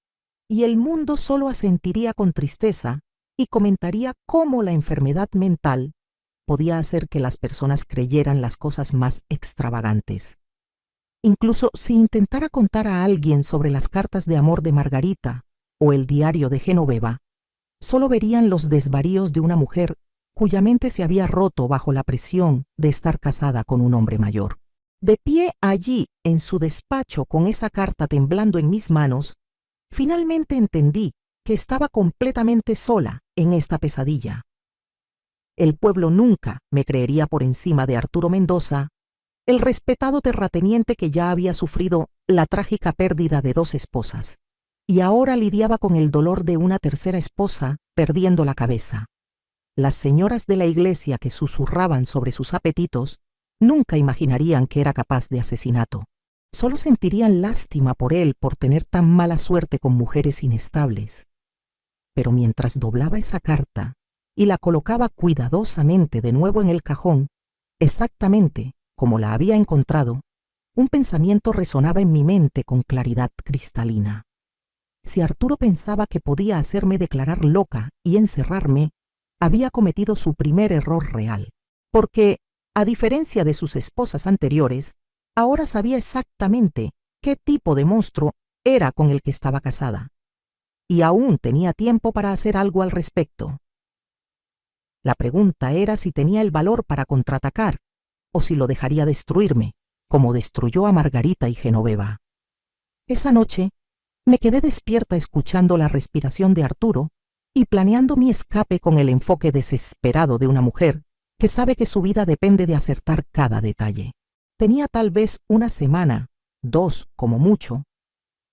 y el mundo solo asentiría con tristeza y comentaría cómo la enfermedad mental podía hacer que las personas creyeran las cosas más extravagantes. Incluso si intentara contar a alguien sobre las cartas de amor de Margarita o el diario de Genoveva, solo verían los desvaríos de una mujer cuya mente se había roto bajo la presión de estar casada con un hombre mayor. De pie allí, en su despacho, con esa carta temblando en mis manos, finalmente entendí que estaba completamente sola en esta pesadilla. El pueblo nunca me creería por encima de Arturo Mendoza, el respetado terrateniente que ya había sufrido la trágica pérdida de 2 esposas, y ahora lidiaba con el dolor de una tercera esposa perdiendo la cabeza. Las señoras de la iglesia que susurraban sobre sus apetitos nunca imaginarían que era capaz de asesinato. Solo sentirían lástima por él por tener tan mala suerte con mujeres inestables. Pero mientras doblaba esa carta y la colocaba cuidadosamente de nuevo en el cajón, exactamente como la había encontrado, un pensamiento resonaba en mi mente con claridad cristalina. Si Arturo pensaba que podía hacerme declarar loca y encerrarme, había cometido su primer error real, porque, a diferencia de sus esposas anteriores, ahora sabía exactamente qué tipo de monstruo era con el que estaba casada, y aún tenía tiempo para hacer algo al respecto. La pregunta era si tenía el valor para contraatacar, o si lo dejaría destruirme, como destruyó a Margarita y Genoveva. Esa noche me quedé despierta escuchando la respiración de Arturo y planeando mi escape con el enfoque desesperado de una mujer que sabe que su vida depende de acertar cada detalle. Tenía tal vez una semana, 2 como mucho,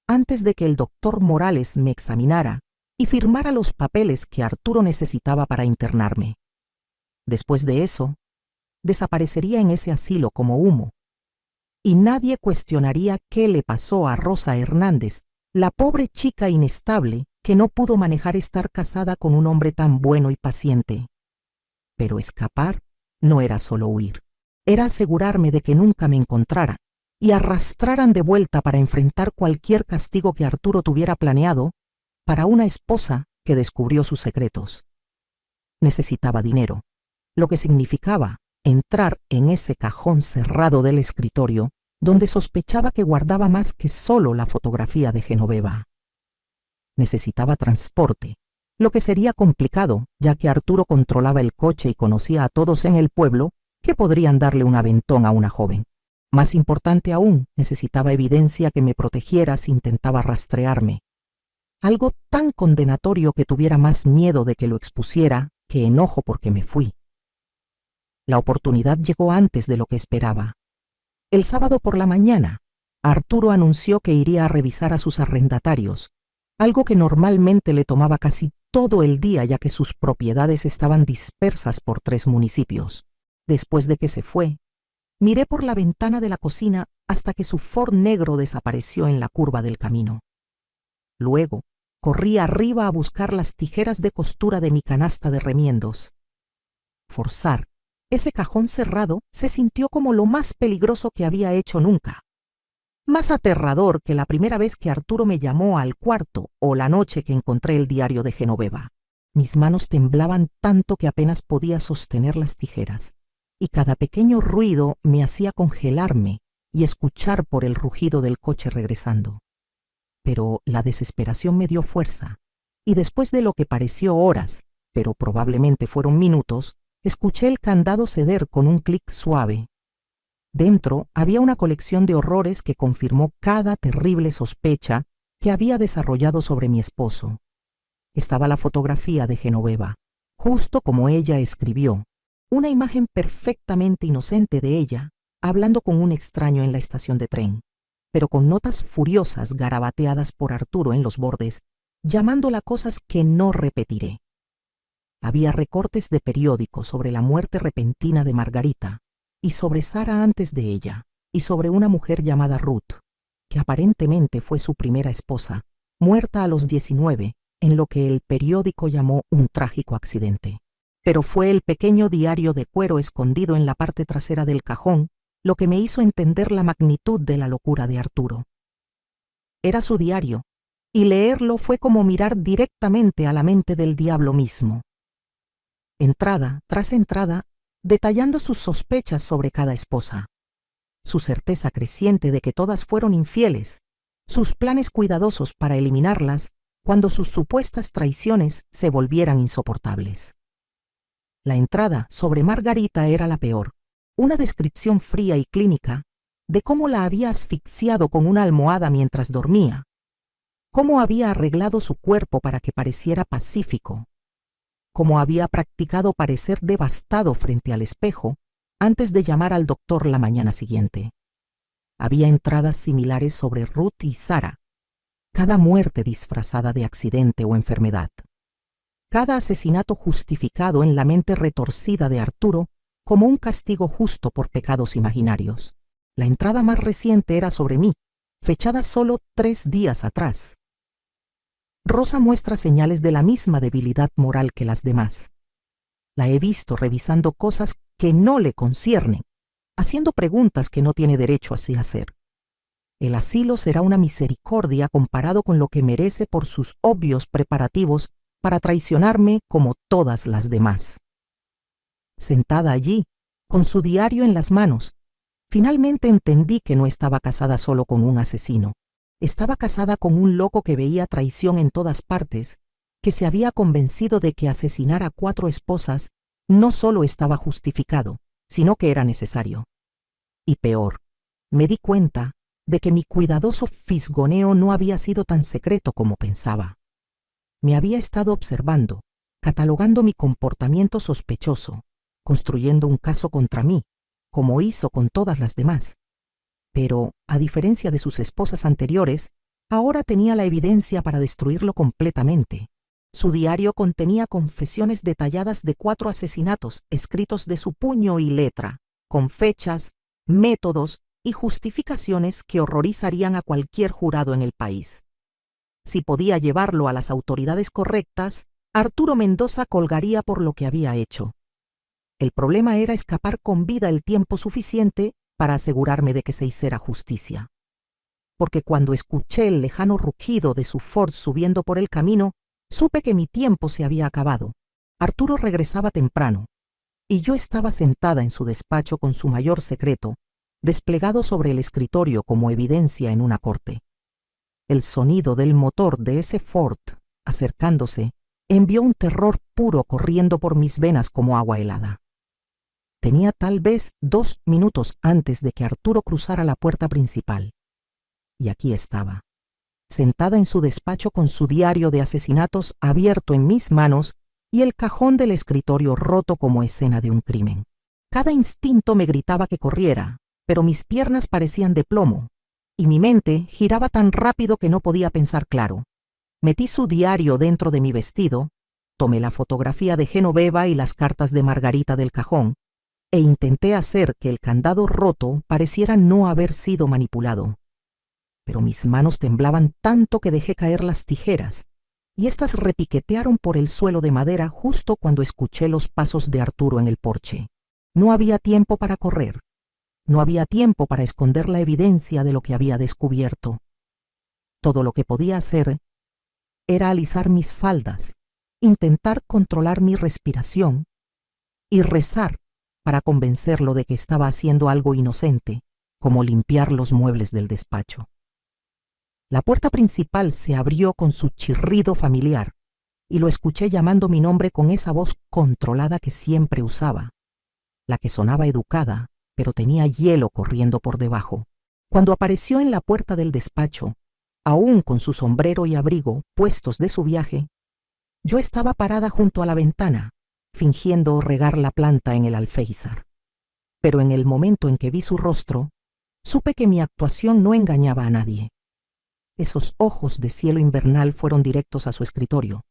antes de que el doctor Morales me examinara y firmara los papeles que Arturo necesitaba para internarme. Después de eso, desaparecería en ese asilo como humo, y nadie cuestionaría qué le pasó a Rosa Hernández, la pobre chica inestable que no pudo manejar estar casada con un hombre tan bueno y paciente. Pero escapar no era solo huir, era asegurarme de que nunca me encontrara y arrastraran de vuelta para enfrentar cualquier castigo que Arturo tuviera planeado para una esposa que descubrió sus secretos. Necesitaba dinero, lo que significaba entrar en ese cajón cerrado del escritorio donde sospechaba que guardaba más que solo la fotografía de Genoveva. Necesitaba transporte, lo que sería complicado, ya que Arturo controlaba el coche y conocía a todos en el pueblo que podrían darle un aventón a una joven. Más importante aún, necesitaba evidencia que me protegiera si intentaba rastrearme. Algo tan condenatorio que tuviera más miedo de que lo expusiera que enojo porque me fui. La oportunidad llegó antes de lo que esperaba. El sábado por la mañana, Arturo anunció que iría a revisar a sus arrendatarios, algo que normalmente le tomaba casi todo el día ya que sus propiedades estaban dispersas por 3 municipios. Después de que se fue, miré por la ventana de la cocina hasta que su Ford negro desapareció en la curva del camino. Luego, corrí arriba a buscar las tijeras de costura de mi canasta de remiendos. Forzar ese cajón cerrado se sintió como lo más peligroso que había hecho nunca. Más aterrador que la primera vez que Arturo me llamó al cuarto o la noche que encontré el diario de Genoveva. Mis manos temblaban tanto que apenas podía sostener las tijeras, y cada pequeño ruido me hacía congelarme y escuchar por el rugido del coche regresando. Pero la desesperación me dio fuerza, y después de lo que pareció horas, pero probablemente fueron minutos, escuché el candado ceder con un clic suave. Dentro había una colección de horrores que confirmó cada terrible sospecha que había desarrollado sobre mi esposo. Estaba la fotografía de Genoveva, justo como ella escribió, una imagen perfectamente inocente de ella, hablando con un extraño en la estación de tren, pero con notas furiosas garabateadas por Arturo en los bordes, llamándola cosas que no repetiré. Había recortes de periódico sobre la muerte repentina de Margarita, y sobre Sara antes de ella, y sobre una mujer llamada Ruth, que aparentemente fue su primera esposa, muerta a los 19, en lo que el periódico llamó un trágico accidente. Pero fue el pequeño diario de cuero escondido en la parte trasera del cajón lo que me hizo entender la magnitud de la locura de Arturo. Era su diario, y leerlo fue como mirar directamente a la mente del diablo mismo. Entrada tras entrada, detallando sus sospechas sobre cada esposa, su certeza creciente de que todas fueron infieles, sus planes cuidadosos para eliminarlas cuando sus supuestas traiciones se volvieran insoportables. La entrada sobre Margarita era la peor, una descripción fría y clínica de cómo la había asfixiado con una almohada mientras dormía, cómo había arreglado su cuerpo para que pareciera pacífico, cómo había practicado parecer devastado frente al espejo antes de llamar al doctor la mañana siguiente. Había entradas similares sobre Ruth y Sara, cada muerte disfrazada de accidente o enfermedad, cada asesinato justificado en la mente retorcida de Arturo como un castigo justo por pecados imaginarios. La entrada más reciente era sobre mí, fechada solo 3 días atrás. Rosa muestra señales de la misma debilidad moral que las demás. La he visto revisando cosas que no le conciernen, haciendo preguntas que no tiene derecho así a hacer. El asilo será una misericordia comparado con lo que merece por sus obvios preparativos para traicionarme como todas las demás. Sentada allí, con su diario en las manos, finalmente entendí que no estaba casada solo con un asesino. Estaba casada con un loco que veía traición en todas partes, que se había convencido de que asesinar a 4 esposas no solo estaba justificado, sino que era necesario. Y peor, me di cuenta de que mi cuidadoso fisgoneo no había sido tan secreto como pensaba. Me había estado observando, catalogando mi comportamiento sospechoso, construyendo un caso contra mí, como hizo con todas las demás. Pero, a diferencia de sus esposas anteriores, ahora tenía la evidencia para destruirlo completamente. Su diario contenía confesiones detalladas de 4 asesinatos escritos de su puño y letra, con fechas, métodos y justificaciones que horrorizarían a cualquier jurado en el país. Si podía llevarlo a las autoridades correctas, Arturo Mendoza colgaría por lo que había hecho. El problema era escapar con vida el tiempo suficiente para asegurarme de que se hiciera justicia. Porque cuando escuché el lejano rugido de su Ford subiendo por el camino, supe que mi tiempo se había acabado. Arturo regresaba temprano, y yo estaba sentada en su despacho con su mayor secreto, desplegado sobre el escritorio como evidencia en una corte. El sonido del motor de ese Ford, acercándose, envió un terror puro corriendo por mis venas como agua helada. Tenía tal vez 2 minutos antes de que Arturo cruzara la puerta principal. Y aquí estaba, sentada en su despacho con su diario de asesinatos abierto en mis manos y el cajón del escritorio roto como escena de un crimen. Cada instinto me gritaba que corriera, pero mis piernas parecían de plomo, y mi mente giraba tan rápido que no podía pensar claro. Metí su diario dentro de mi vestido, tomé la fotografía de Genoveva y las cartas de Margarita del cajón, e intenté hacer que el candado roto pareciera no haber sido manipulado. Pero mis manos temblaban tanto que dejé caer las tijeras, y éstas repiquetearon por el suelo de madera justo cuando escuché los pasos de Arturo en el porche. No había tiempo para correr. No había tiempo para esconder la evidencia de lo que había descubierto. Todo lo que podía hacer era alisar mis faldas, intentar controlar mi respiración y rezar para convencerlo de que estaba haciendo algo inocente, como limpiar los muebles del despacho. La puerta principal se abrió con su chirrido familiar y lo escuché llamando mi nombre con esa voz controlada que siempre usaba, la que sonaba educada, pero tenía hielo corriendo por debajo. Cuando apareció en la puerta del despacho, aún con su sombrero y abrigo puestos de su viaje, yo estaba parada junto a la ventana, fingiendo regar la planta en el alféizar. Pero en el momento en que vi su rostro, supe que mi actuación no engañaba a nadie. Esos ojos de cielo invernal fueron directos a su escritorio.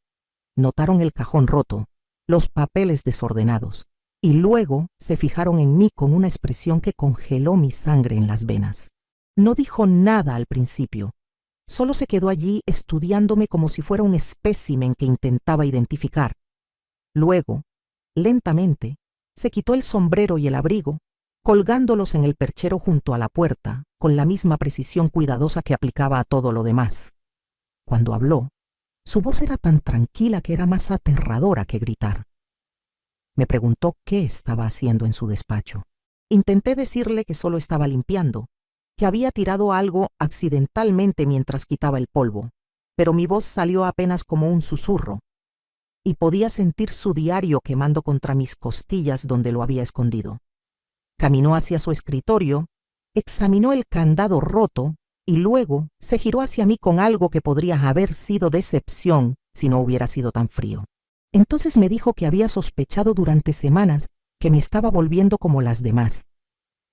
Notaron el cajón roto, los papeles desordenados, y luego se fijaron en mí con una expresión que congeló mi sangre en las venas. No dijo nada al principio, solo se quedó allí estudiándome como si fuera un espécimen que intentaba identificar. Luego, lentamente, se quitó el sombrero y el abrigo, colgándolos en el perchero junto a la puerta, con la misma precisión cuidadosa que aplicaba a todo lo demás. Cuando habló, su voz era tan tranquila que era más aterradora que gritar. Me preguntó qué estaba haciendo en su despacho. Intenté decirle que solo estaba limpiando, que había tirado algo accidentalmente mientras quitaba el polvo, pero mi voz salió apenas como un susurro, y podía sentir su diario quemando contra mis costillas donde lo había escondido. Caminó hacia su escritorio, examinó el candado roto y luego se giró hacia mí con algo que podría haber sido decepción si no hubiera sido tan frío. Entonces me dijo que había sospechado durante semanas que me estaba volviendo como las demás,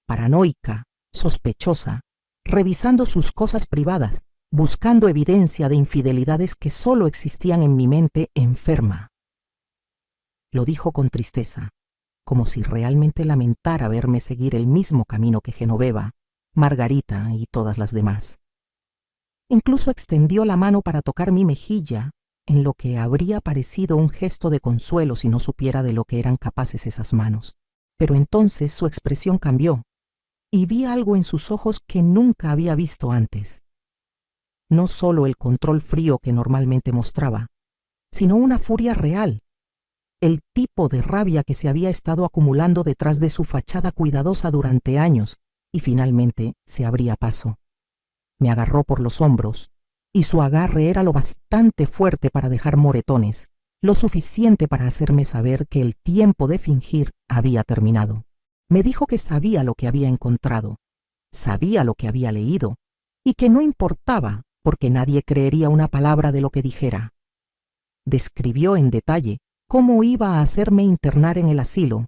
paranoica, sospechosa, revisando sus cosas privadas, buscando evidencia de infidelidades que solo existían en mi mente enferma. Lo dijo con tristeza, como si realmente lamentara verme seguir el mismo camino que Genoveva, Margarita y todas las demás. Incluso extendió la mano para tocar mi mejilla, en lo que habría parecido un gesto de consuelo si no supiera de lo que eran capaces esas manos. Pero entonces su expresión cambió, y vi algo en sus ojos que nunca había visto antes. No solo el control frío que normalmente mostraba, sino una furia real, el tipo de rabia que se había estado acumulando detrás de su fachada cuidadosa durante años y finalmente se abría paso. Me agarró por los hombros, y su agarre era lo bastante fuerte para dejar moretones, lo suficiente para hacerme saber que el tiempo de fingir había terminado. Me dijo que sabía lo que había encontrado, sabía lo que había leído, y que no importaba porque nadie creería una palabra de lo que dijera. Describió en detalle cómo iba a hacerme internar en el asilo,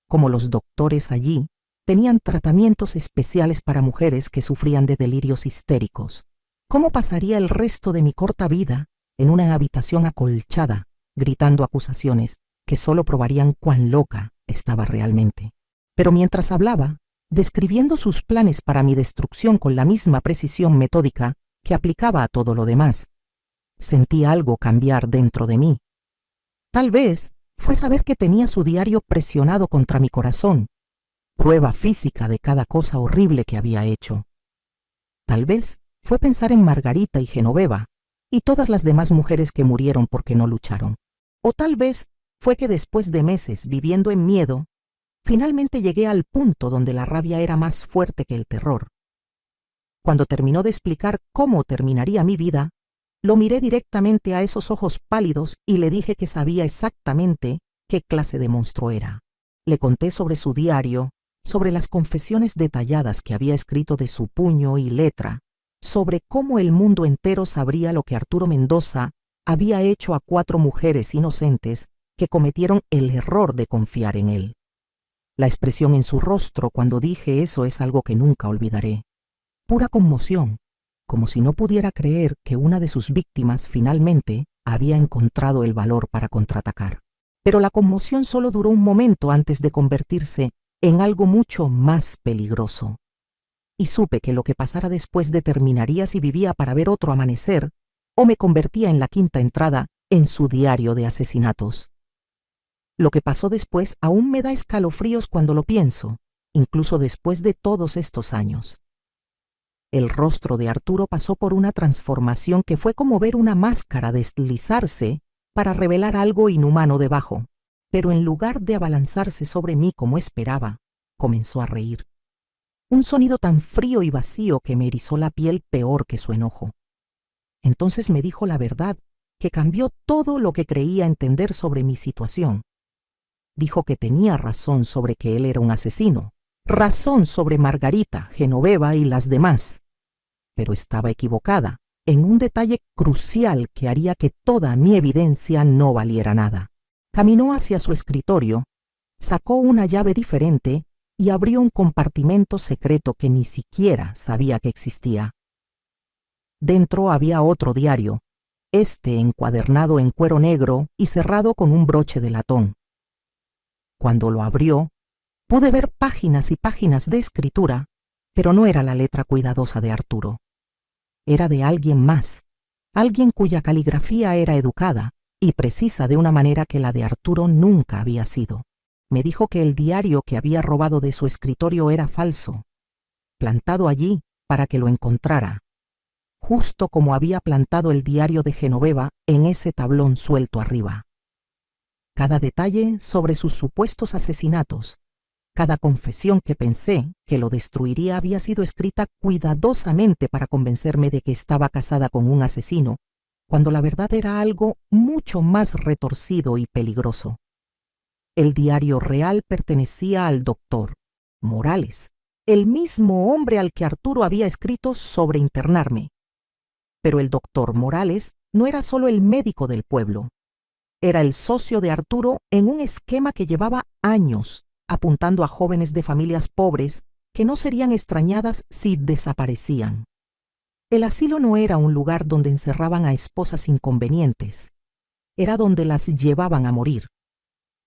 cómo los doctores allí tenían tratamientos especiales para mujeres que sufrían de delirios histéricos, cómo pasaría el resto de mi corta vida en una habitación acolchada, gritando acusaciones que solo probarían cuán loca estaba realmente. Pero mientras hablaba, describiendo sus planes para mi destrucción con la misma precisión metódica que aplicaba a todo lo demás, sentí algo cambiar dentro de mí. Tal vez fue saber que tenía su diario presionado contra mi corazón, prueba física de cada cosa horrible que había hecho. Tal vez fue pensar en Margarita y Genoveva y todas las demás mujeres que murieron porque no lucharon. O tal vez fue que después de meses viviendo en miedo, finalmente llegué al punto donde la rabia era más fuerte que el terror. Cuando terminó de explicar cómo terminaría mi vida, lo miré directamente a esos ojos pálidos y le dije que sabía exactamente qué clase de monstruo era. Le conté sobre su diario, sobre las confesiones detalladas que había escrito de su puño y letra, sobre cómo el mundo entero sabría lo que Arturo Mendoza había hecho a 4 mujeres inocentes que cometieron el error de confiar en él. La expresión en su rostro cuando dije eso es algo que nunca olvidaré. Pura conmoción, como si no pudiera creer que una de sus víctimas finalmente había encontrado el valor para contraatacar. Pero la conmoción solo duró un momento antes de convertirse en algo mucho más peligroso. Y supe que lo que pasara después determinaría si vivía para ver otro amanecer o me convertía en la 5ª entrada en su diario de asesinatos. Lo que pasó después aún me da escalofríos cuando lo pienso, incluso después de todos estos años. El rostro de Arturo pasó por una transformación que fue como ver una máscara deslizarse para revelar algo inhumano debajo, pero en lugar de abalanzarse sobre mí como esperaba, comenzó a reír. Un sonido tan frío y vacío que me erizó la piel peor que su enojo. Entonces me dijo la verdad, que cambió todo lo que creía entender sobre mi situación. Dijo que tenía razón sobre que él era un asesino, razón sobre Margarita, Genoveva y las demás, pero estaba equivocada en un detalle crucial que haría que toda mi evidencia no valiera nada. Caminó hacia su escritorio, sacó una llave diferente y abrió un compartimento secreto que ni siquiera sabía que existía. Dentro había otro diario, encuadernado en cuero negro y cerrado con un broche de latón. Cuando lo abrió, pude ver páginas y páginas de escritura, pero no era la letra cuidadosa de Arturo. Era de alguien más, alguien cuya caligrafía era educada y precisa de una manera que la de Arturo nunca había sido. Me dijo que el diario que había robado de su escritorio era falso, plantado allí para que lo encontrara, justo como había plantado el diario de Genoveva en ese tablón suelto arriba. Cada detalle sobre sus supuestos asesinatos, cada confesión que pensé que lo destruiría había sido escrita cuidadosamente para convencerme de que estaba casada con un asesino, cuando la verdad era algo mucho más retorcido y peligroso. El diario real pertenecía al doctor Morales, el mismo hombre al que Arturo había escrito sobre internarme. Pero el doctor Morales no era solo el médico del pueblo. Era el socio de Arturo en un esquema que llevaba años, apuntando a jóvenes de familias pobres que no serían extrañadas si desaparecían. El asilo no era un lugar donde encerraban a esposas inconvenientes. Era donde las llevaban a morir.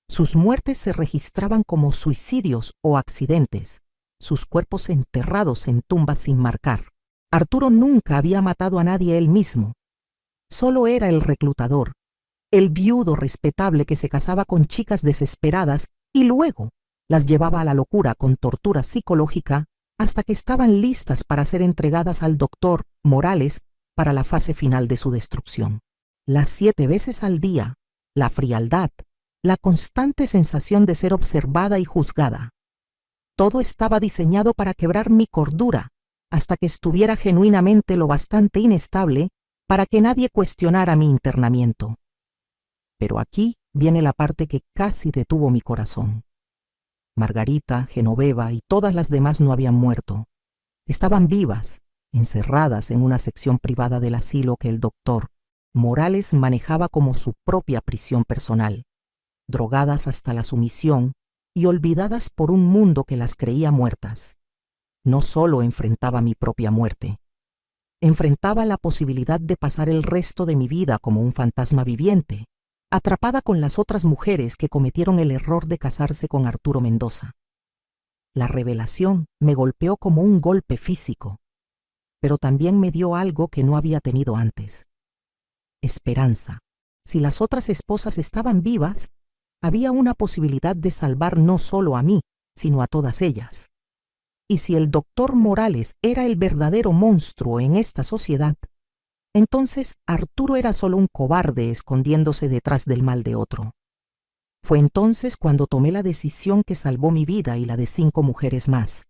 Sus muertes se registraban como suicidios o accidentes, sus cuerpos enterrados en tumbas sin marcar. Arturo nunca había matado a nadie él mismo. Solo era el reclutador, el viudo respetable que se casaba con chicas desesperadas y luego las llevaba a la locura con tortura psicológica hasta que estaban listas para ser entregadas al doctor Morales para la fase final de su destrucción. Las 7 veces al día, la frialdad, la constante sensación de ser observada y juzgada. Todo estaba diseñado para quebrar mi cordura hasta que estuviera genuinamente lo bastante inestable para que nadie cuestionara mi internamiento. Pero aquí viene la parte que casi detuvo mi corazón. Margarita, Genoveva y todas las demás no habían muerto. Estaban vivas, encerradas en una sección privada del asilo que el doctor Morales manejaba como su propia prisión personal, drogadas hasta la sumisión y olvidadas por un mundo que las creía muertas. No solo enfrentaba mi propia muerte, enfrentaba la posibilidad de pasar el resto de mi vida como un fantasma viviente, atrapada con las otras mujeres que cometieron el error de casarse con Arturo Mendoza. La revelación me golpeó como un golpe físico, pero también me dio algo que no había tenido antes: esperanza. Si las otras esposas estaban vivas, había una posibilidad de salvar no solo a mí, sino a todas ellas. Y si el doctor Morales era el verdadero monstruo en esta sociedad, entonces Arturo era solo un cobarde escondiéndose detrás del mal de otro. Fue entonces cuando tomé la decisión que salvó mi vida y la de 5 mujeres más.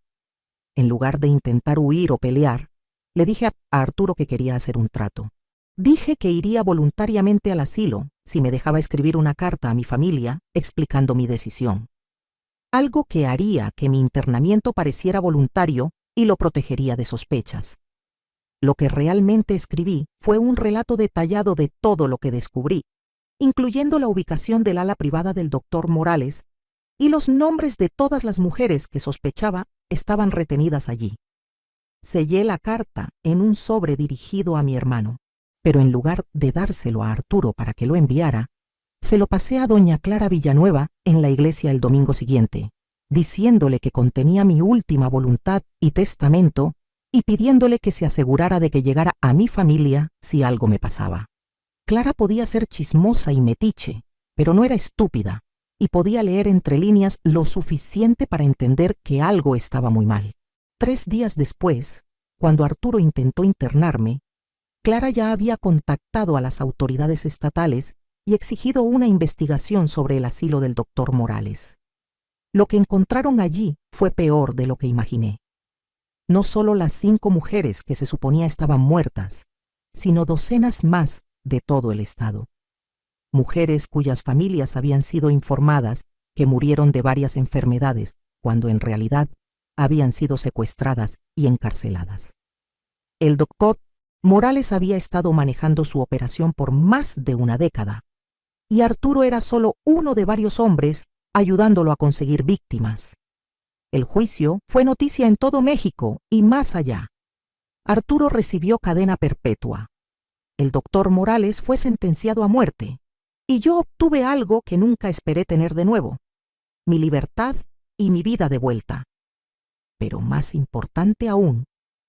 En lugar de intentar huir o pelear, le dije a Arturo que quería hacer un trato. Dije que iría voluntariamente al asilo si me dejaba escribir una carta a mi familia explicando mi decisión. Algo que haría que mi internamiento pareciera voluntario y lo protegería de sospechas. Lo que realmente escribí fue un relato detallado de todo lo que descubrí, incluyendo la ubicación del ala privada del doctor Morales y los nombres de todas las mujeres que sospechaba estaban retenidas allí. Sellé la carta en un sobre dirigido a mi hermano, pero en lugar de dárselo a Arturo para que lo enviara, se lo pasé a doña Clara Villanueva en la iglesia el domingo siguiente, diciéndole que contenía mi última voluntad y testamento y pidiéndole que se asegurara de que llegara a mi familia si algo me pasaba. Clara podía ser chismosa y metiche, pero no era estúpida, y podía leer entre líneas lo suficiente para entender que algo estaba muy mal. 3 días después, cuando Arturo intentó internarme, Clara ya había contactado a las autoridades estatales y exigido una investigación sobre el asilo del doctor Morales. Lo que encontraron allí fue peor de lo que imaginé. No solo las 5 mujeres que se suponía estaban muertas, sino docenas más de todo el estado. Mujeres cuyas familias habían sido informadas que murieron de varias enfermedades, cuando en realidad habían sido secuestradas y encarceladas. El doctor Morales había estado manejando su operación por más de una década, y Arturo era solo uno de varios hombres ayudándolo a conseguir víctimas. El juicio fue noticia en todo México y más allá. Arturo recibió cadena perpetua. El doctor Morales fue sentenciado a muerte, y yo obtuve algo que nunca esperé tener de nuevo: mi libertad y mi vida de vuelta. Pero más importante aún,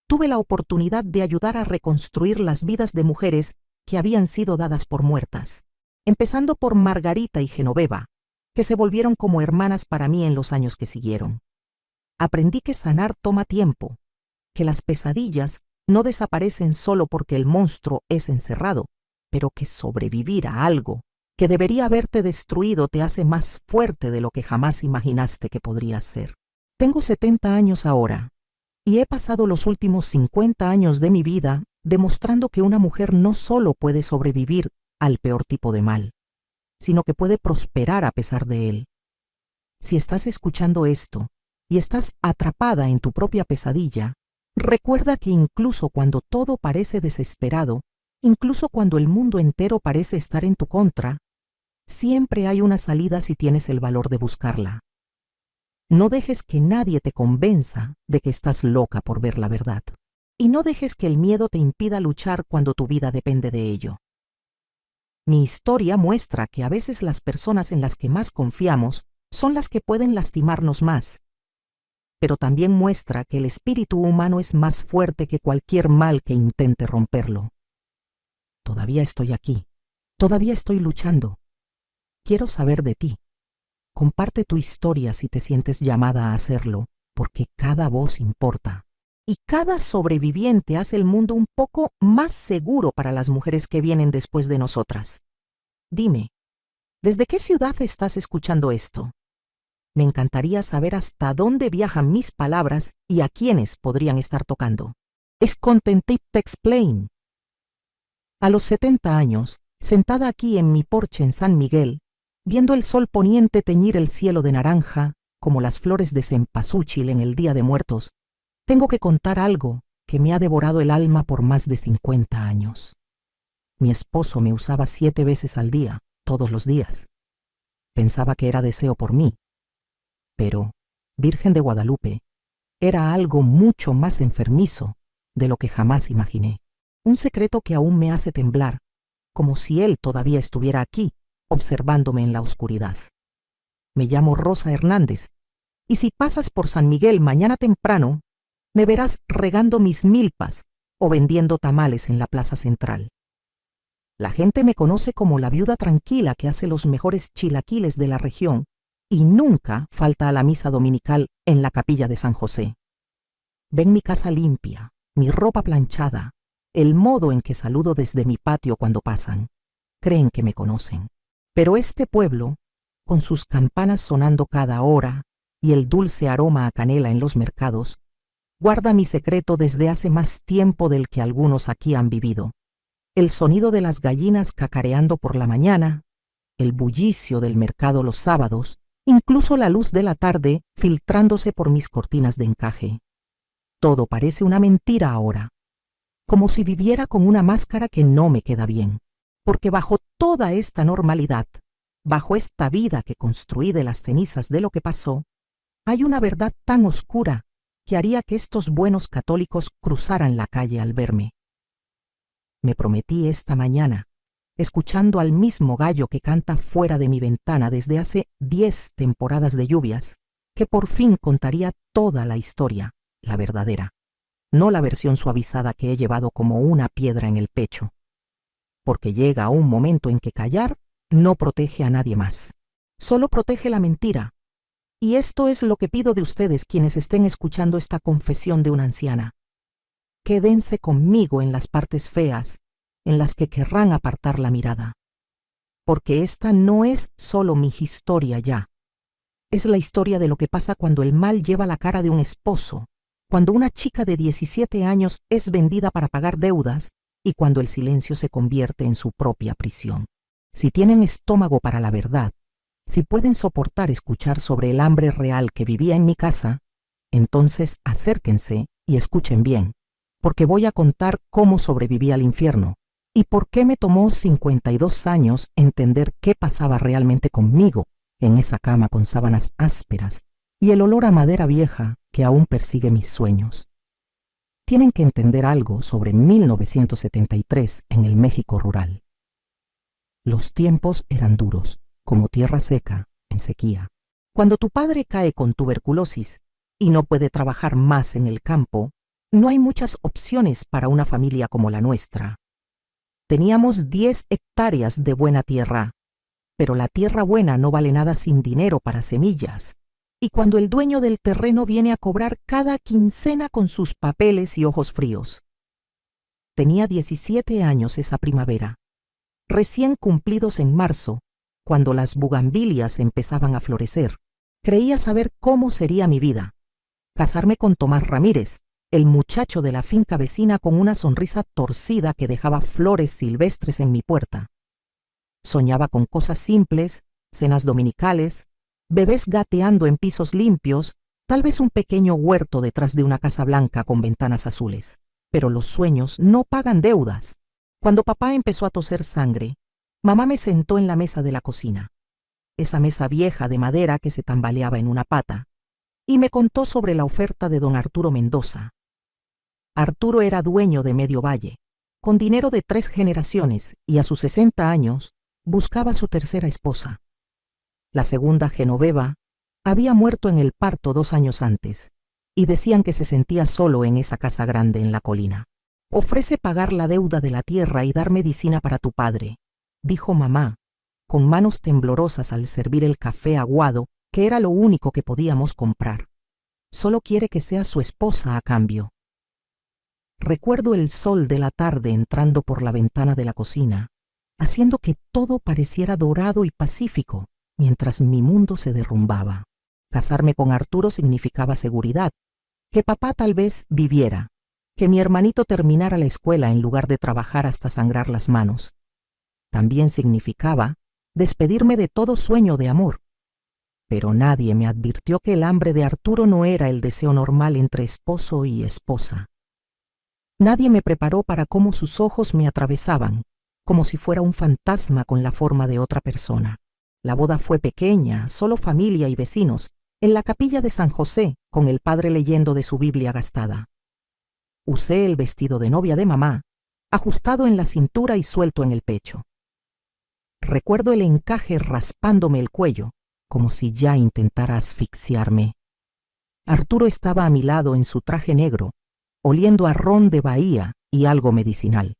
tuve la oportunidad de ayudar a reconstruir las vidas de mujeres que habían sido dadas por muertas, empezando por Margarita y Genoveva, que se volvieron como hermanas para mí en los años que siguieron. Aprendí que sanar toma tiempo, que las pesadillas no desaparecen solo porque el monstruo es encerrado, pero que sobrevivir a algo que debería haberte destruido te hace más fuerte de lo que jamás imaginaste que podrías ser. Tengo 70 años ahora, y he pasado los últimos 50 años de mi vida demostrando que una mujer no solo puede sobrevivir al peor tipo de mal, sino que puede prosperar a pesar de él. Si estás escuchando esto y estás atrapada en tu propia pesadilla, recuerda que incluso cuando todo parece desesperado, incluso cuando el mundo entero parece estar en tu contra, siempre hay una salida si tienes el valor de buscarla. No dejes que nadie te convenza de que estás loca por ver la verdad. Y no dejes que el miedo te impida luchar cuando tu vida depende de ello. Mi historia muestra que a veces las personas en las que más confiamos son las que pueden lastimarnos más. Pero también muestra que el espíritu humano es más fuerte que cualquier mal que intente romperlo. Todavía estoy aquí. Todavía estoy luchando. Quiero saber de ti. Comparte tu historia si te sientes llamada a hacerlo, porque cada voz importa. Y cada sobreviviente hace el mundo un poco más seguro para las mujeres que vienen después de nosotras. Dime, ¿desde qué ciudad estás escuchando esto? Me encantaría saber hasta dónde viajan mis palabras y a quiénes podrían estar tocando. Es Content Tip to Explain. A los 70 años, sentada aquí en mi porche en San Miguel, viendo el sol poniente teñir el cielo de naranja, como las flores de cempasúchil en el Día de Muertos, tengo que contar algo que me ha devorado el alma por más de 50 años. Mi esposo me usaba 7 veces al día, todos los días. Pensaba que era deseo por mí. Pero, Virgen de Guadalupe, era algo mucho más enfermizo de lo que jamás imaginé. Un secreto que aún me hace temblar, como si él todavía estuviera aquí, observándome en la oscuridad. Me llamo Rosa Hernández, y si pasas por San Miguel mañana temprano, me verás regando mis milpas o vendiendo tamales en la plaza central. La gente me conoce como la viuda tranquila que hace los mejores chilaquiles de la región y nunca falta a la misa dominical en la capilla de San José. Ven mi casa limpia, mi ropa planchada, el modo en que saludo desde mi patio cuando pasan. Creen que me conocen. Pero este pueblo, con sus campanas sonando cada hora y el dulce aroma a canela en los mercados, guarda mi secreto desde hace más tiempo del que algunos aquí han vivido. El sonido de las gallinas cacareando por la mañana, el bullicio del mercado los sábados, incluso la luz de la tarde filtrándose por mis cortinas de encaje. Todo parece una mentira ahora, como si viviera con una máscara que no me queda bien, porque bajo toda esta normalidad, bajo esta vida que construí de las cenizas de lo que pasó, hay una verdad tan oscura que haría que estos buenos católicos cruzaran la calle al verme. Me prometí esta mañana, escuchando al mismo gallo que canta fuera de mi ventana desde hace 10 temporadas de lluvias, que por fin contaría toda la historia, la verdadera, no la versión suavizada que he llevado como una piedra en el pecho, porque llega un momento en que callar no protege a nadie más, solo protege la mentira. Y esto es lo que pido de ustedes quienes estén escuchando esta confesión de una anciana. Quédense conmigo en las partes feas, en las que querrán apartar la mirada. Porque esta no es solo mi historia ya. Es la historia de lo que pasa cuando el mal lleva la cara de un esposo, cuando una chica de 17 años es vendida para pagar deudas y cuando el silencio se convierte en su propia prisión. Si tienen estómago para la verdad, si pueden soportar escuchar sobre el hambre real que vivía en mi casa, entonces acérquense y escuchen bien, porque voy a contar cómo sobreviví al infierno y por qué me tomó 52 años entender qué pasaba realmente conmigo en esa cama con sábanas ásperas y el olor a madera vieja que aún persigue mis sueños. Tienen que entender algo sobre 1973 en el México rural. Los tiempos eran duros, como tierra seca, en sequía. Cuando tu padre cae con tuberculosis y no puede trabajar más en el campo, no hay muchas opciones para una familia como la nuestra. Teníamos 10 hectáreas de buena tierra, pero la tierra buena no vale nada sin dinero para semillas. Y cuando el dueño del terreno viene a cobrar cada quincena con sus papeles y ojos fríos. Tenía 17 años esa primavera, recién cumplidos en marzo, cuando las bugambilias empezaban a florecer. Creía saber cómo sería mi vida. Casarme con Tomás Ramírez, el muchacho de la finca vecina con una sonrisa torcida que dejaba flores silvestres en mi puerta. Soñaba con cosas simples, cenas dominicales, bebés gateando en pisos limpios, tal vez un pequeño huerto detrás de una casa blanca con ventanas azules. Pero los sueños no pagan deudas. Cuando papá empezó a toser sangre, mamá me sentó en la mesa de la cocina, esa mesa vieja de madera que se tambaleaba en una pata, y me contó sobre la oferta de don Arturo Mendoza. Arturo era dueño de Medio Valle, con dinero de 3 generaciones, y a sus 60 años buscaba su tercera esposa. La segunda, Genoveva, había muerto en el parto 2 años antes, y decían que se sentía solo en esa casa grande en la colina. Ofrece pagar la deuda de la tierra y dar medicina para tu padre, dijo mamá, con manos temblorosas al servir el café aguado, que era lo único que podíamos comprar. Solo quiere que sea su esposa a cambio. Recuerdo el sol de la tarde entrando por la ventana de la cocina, haciendo que todo pareciera dorado y pacífico, mientras mi mundo se derrumbaba. Casarme con Arturo significaba seguridad, que papá tal vez viviera, que mi hermanito terminara la escuela en lugar de trabajar hasta sangrar las manos. También significaba despedirme de todo sueño de amor. Pero nadie me advirtió que el hambre de Arturo no era el deseo normal entre esposo y esposa. Nadie me preparó para cómo sus ojos me atravesaban, como si fuera un fantasma con la forma de otra persona. La boda fue pequeña, solo familia y vecinos, en la capilla de San José, con el padre leyendo de su Biblia gastada. Usé el vestido de novia de mamá, ajustado en la cintura y suelto en el pecho. Recuerdo el encaje raspándome el cuello, como si ya intentara asfixiarme. Arturo estaba a mi lado en su traje negro, oliendo a ron de Bahía y algo medicinal.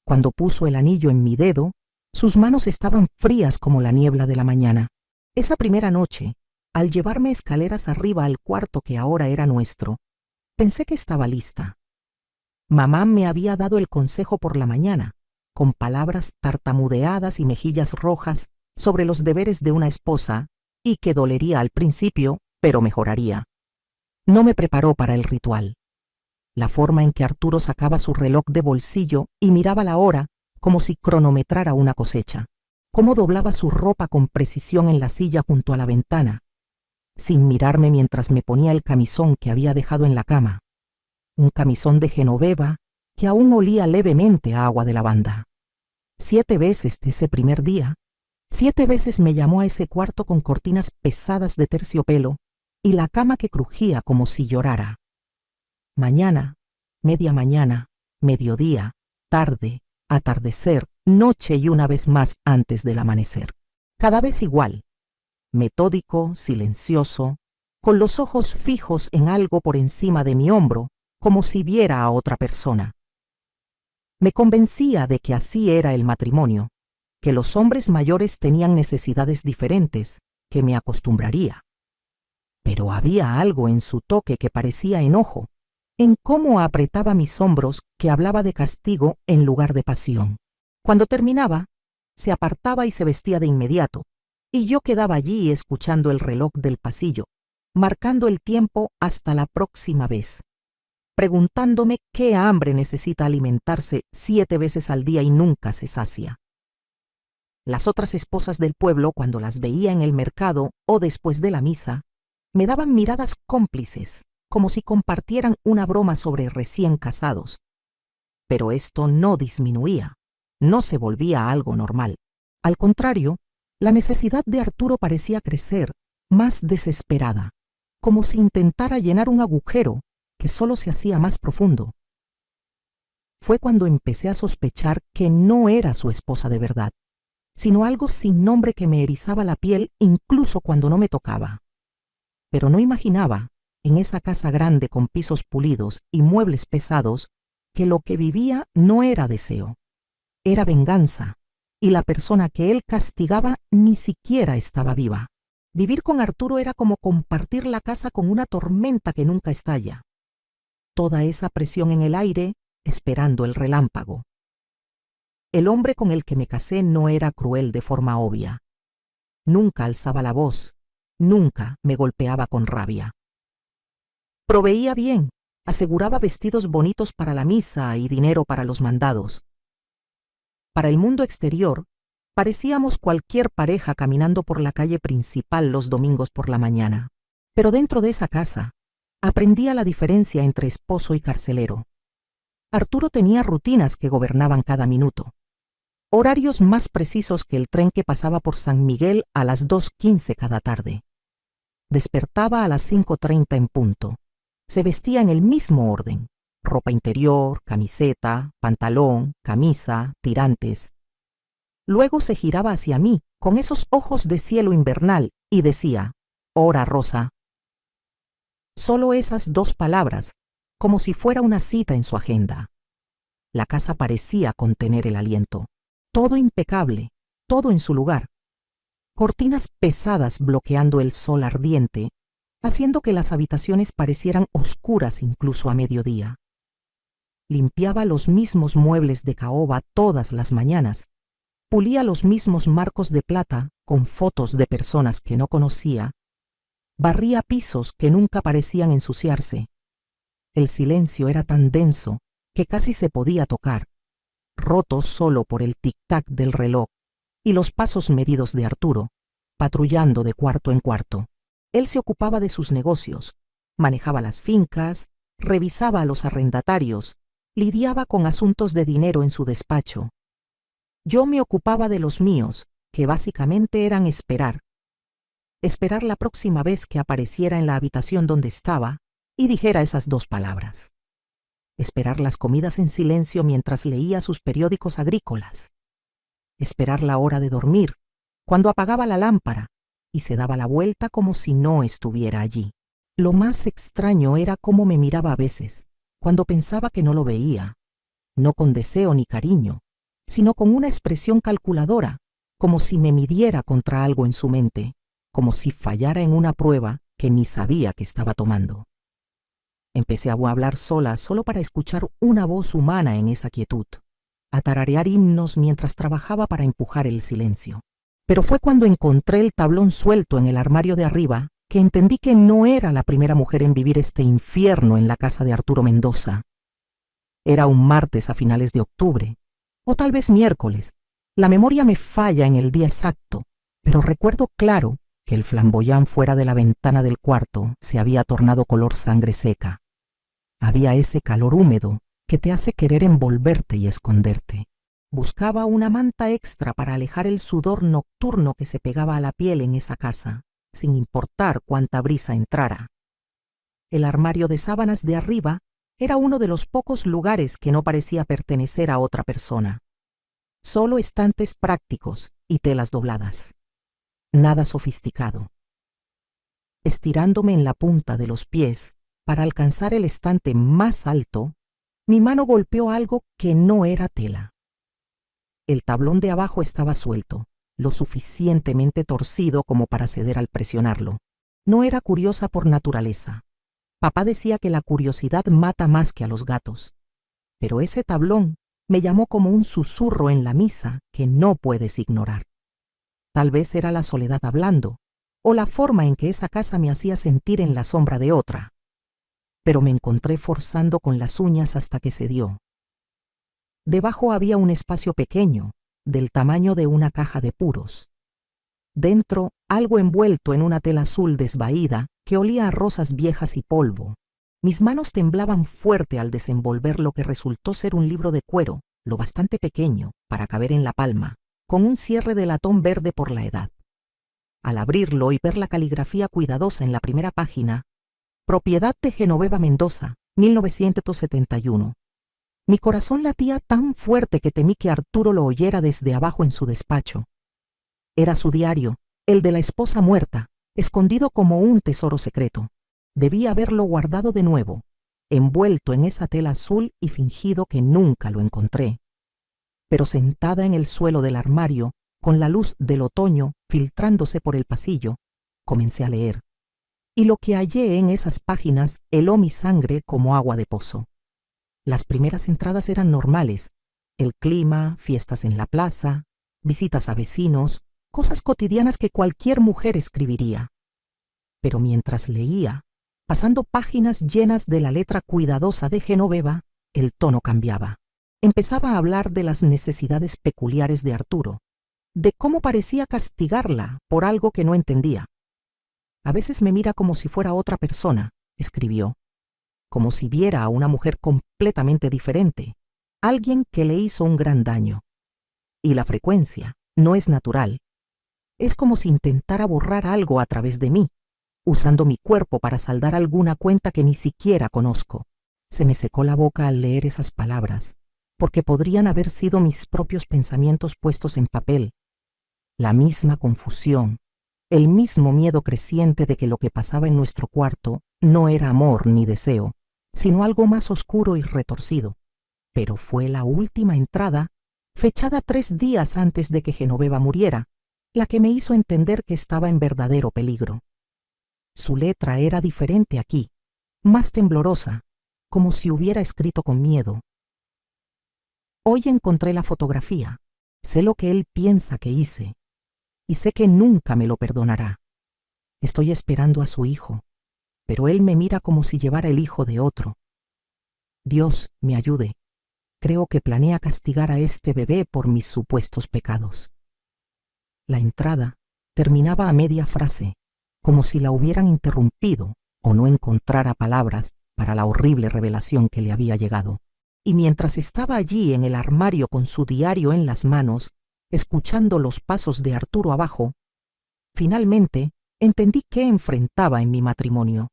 Cuando puso el anillo en mi dedo, sus manos estaban frías como la niebla de la mañana. Esa primera noche, al llevarme escaleras arriba al cuarto que ahora era nuestro, pensé que estaba lista. Mamá me había dado el consejo por la mañana, con palabras tartamudeadas y mejillas rojas sobre los deberes de una esposa, y que dolería al principio, pero mejoraría. No me preparó para el ritual. La forma en que Arturo sacaba su reloj de bolsillo y miraba la hora como si cronometrara una cosecha. Cómo doblaba su ropa con precisión en la silla junto a la ventana, sin mirarme mientras me ponía el camisón que había dejado en la cama. Un camisón de Genoveva que aún olía levemente a agua de lavanda. 7 veces de ese primer día, 7 veces me llamó a ese cuarto con cortinas pesadas de terciopelo y la cama que crujía como si llorara. Mañana, media mañana, mediodía, tarde, atardecer, noche y una vez más antes del amanecer. Cada vez igual, metódico, silencioso, con los ojos fijos en algo por encima de mi hombro, como si viera a otra persona. Me convencía de que así era el matrimonio, que los hombres mayores tenían necesidades diferentes, que me acostumbraría. Pero había algo en su toque que parecía enojo, en cómo apretaba mis hombros que hablaba de castigo en lugar de pasión. Cuando terminaba, se apartaba y se vestía de inmediato, y yo quedaba allí escuchando el reloj del pasillo, marcando el tiempo hasta la próxima vez, preguntándome qué hambre necesita alimentarse 7 veces al día y nunca se sacia. Las otras esposas del pueblo, cuando las veía en el mercado o después de la misa, me daban miradas cómplices, como si compartieran una broma sobre recién casados. Pero esto no disminuía, no se volvía algo normal. Al contrario, la necesidad de Arturo parecía crecer, más desesperada, como si intentara llenar un agujero que solo se hacía más profundo. Fue cuando empecé a sospechar que no era su esposa de verdad, sino algo sin nombre que me erizaba la piel incluso cuando no me tocaba. Pero no imaginaba, en esa casa grande con pisos pulidos y muebles pesados, que lo que vivía no era deseo, era venganza, y la persona que él castigaba ni siquiera estaba viva. Vivir con Arturo era como compartir la casa con una tormenta que nunca estalla. Toda esa presión en el aire, esperando el relámpago. El hombre con el que me casé no era cruel de forma obvia. Nunca alzaba la voz, nunca me golpeaba con rabia. Proveía bien, aseguraba vestidos bonitos para la misa y dinero para los mandados. Para el mundo exterior, parecíamos cualquier pareja caminando por la calle principal los domingos por la mañana. Pero dentro de esa casa, aprendía la diferencia entre esposo y carcelero. Arturo tenía rutinas que gobernaban cada minuto. Horarios más precisos que el tren que pasaba por San Miguel a las 2:15 cada tarde. Despertaba a las 5:30 en punto. Se vestía en el mismo orden: ropa interior, camiseta, pantalón, camisa, tirantes. Luego se giraba hacia mí con esos ojos de cielo invernal y decía: «Hora, Rosa». Solo esas 2 palabras, como si fuera una cita en su agenda. La casa parecía contener el aliento. Todo impecable, todo en su lugar. Cortinas pesadas bloqueando el sol ardiente, haciendo que las habitaciones parecieran oscuras incluso a mediodía. Limpiaba los mismos muebles de caoba todas las mañanas, pulía los mismos marcos de plata con fotos de personas que no conocía, barría pisos que nunca parecían ensuciarse. El silencio era tan denso que casi se podía tocar, roto solo por el tic-tac del reloj y los pasos medidos de Arturo, patrullando de cuarto en cuarto. Él se ocupaba de sus negocios, manejaba las fincas, revisaba a los arrendatarios, lidiaba con asuntos de dinero en su despacho. Yo me ocupaba de los míos, que básicamente eran esperar. Esperar la próxima vez que apareciera en la habitación donde estaba y dijera esas dos palabras. Esperar las comidas en silencio mientras leía sus periódicos agrícolas. Esperar la hora de dormir, cuando apagaba la lámpara y se daba la vuelta como si no estuviera allí. Lo más extraño era cómo me miraba a veces, cuando pensaba que no lo veía, no con deseo ni cariño, sino con una expresión calculadora, como si me midiera contra algo en su mente, como si fallara en una prueba que ni sabía que estaba tomando. Empecé a hablar sola solo para escuchar una voz humana en esa quietud, a tararear himnos mientras trabajaba para empujar el silencio. Pero fue cuando encontré el tablón suelto en el armario de arriba que entendí que no era la primera mujer en vivir este infierno en la casa de Arturo Mendoza. Era un martes a finales de octubre, o tal vez miércoles. La memoria me falla en el día exacto, pero recuerdo claro que el flamboyán fuera de la ventana del cuarto se había tornado color sangre seca. Había ese calor húmedo que te hace querer envolverte y esconderte. Buscaba una manta extra para alejar el sudor nocturno que se pegaba a la piel en esa casa, sin importar cuánta brisa entrara. El armario de sábanas de arriba era uno de los pocos lugares que no parecía pertenecer a otra persona. Solo estantes prácticos y telas dobladas. Nada sofisticado. Estirándome en la punta de los pies para alcanzar el estante más alto, mi mano golpeó algo que no era tela. El tablón de abajo estaba suelto, lo suficientemente torcido como para ceder al presionarlo. No era curiosa por naturaleza. Papá decía que la curiosidad mata más que a los gatos. Pero ese tablón me llamó como un susurro en la misa que no puedes ignorar. Tal vez era la soledad hablando, o la forma en que esa casa me hacía sentir en la sombra de otra. Pero me encontré forzando con las uñas hasta que cedió. Debajo había un espacio pequeño, del tamaño de una caja de puros. Dentro, algo envuelto en una tela azul desvaída que olía a rosas viejas y polvo. Mis manos temblaban fuerte al desenvolver lo que resultó ser un libro de cuero, lo bastante pequeño para caber en la palma, con un cierre de latón verde por la edad. Al abrirlo y ver la caligrafía cuidadosa en la primera página, Propiedad de Genoveva Mendoza, 1971. Mi corazón latía tan fuerte que temí que Arturo lo oyera desde abajo en su despacho. Era su diario, el de la esposa muerta, escondido como un tesoro secreto. Debía haberlo guardado de nuevo, envuelto en esa tela azul y fingido que nunca lo encontré. Pero sentada en el suelo del armario, con la luz del otoño filtrándose por el pasillo, comencé a leer. Y lo que hallé en esas páginas heló mi sangre como agua de pozo. Las primeras entradas eran normales: el clima, fiestas en la plaza, visitas a vecinos, cosas cotidianas que cualquier mujer escribiría. Pero mientras leía, pasando páginas llenas de la letra cuidadosa de Genoveva, el tono cambiaba. Empezaba a hablar de las necesidades peculiares de Arturo, de cómo parecía castigarla por algo que no entendía. A veces me mira como si fuera otra persona, escribió, como si viera a una mujer completamente diferente, alguien que le hizo un gran daño. Y la frecuencia no es natural. Es como si intentara borrar algo a través de mí, usando mi cuerpo para saldar alguna cuenta que ni siquiera conozco. Se me secó la boca al leer esas palabras, porque podrían haber sido mis propios pensamientos puestos en papel. La misma confusión, el mismo miedo creciente de que lo que pasaba en nuestro cuarto no era amor ni deseo, sino algo más oscuro y retorcido. Pero fue la última entrada, fechada 3 días antes de que Genoveva muriera, la que me hizo entender que estaba en verdadero peligro. Su letra era diferente aquí, más temblorosa, como si hubiera escrito con miedo. Hoy encontré la fotografía. Sé lo que él piensa que hice, y sé que nunca me lo perdonará. Estoy esperando a su hijo, pero él me mira como si llevara el hijo de otro. Dios me ayude. Creo que planea castigar a este bebé por mis supuestos pecados. La entrada terminaba a media frase, como si la hubieran interrumpido o no encontrara palabras para la horrible revelación que le había llegado. Y mientras estaba allí en el armario con su diario en las manos, escuchando los pasos de Arturo abajo, finalmente entendí qué enfrentaba en mi matrimonio.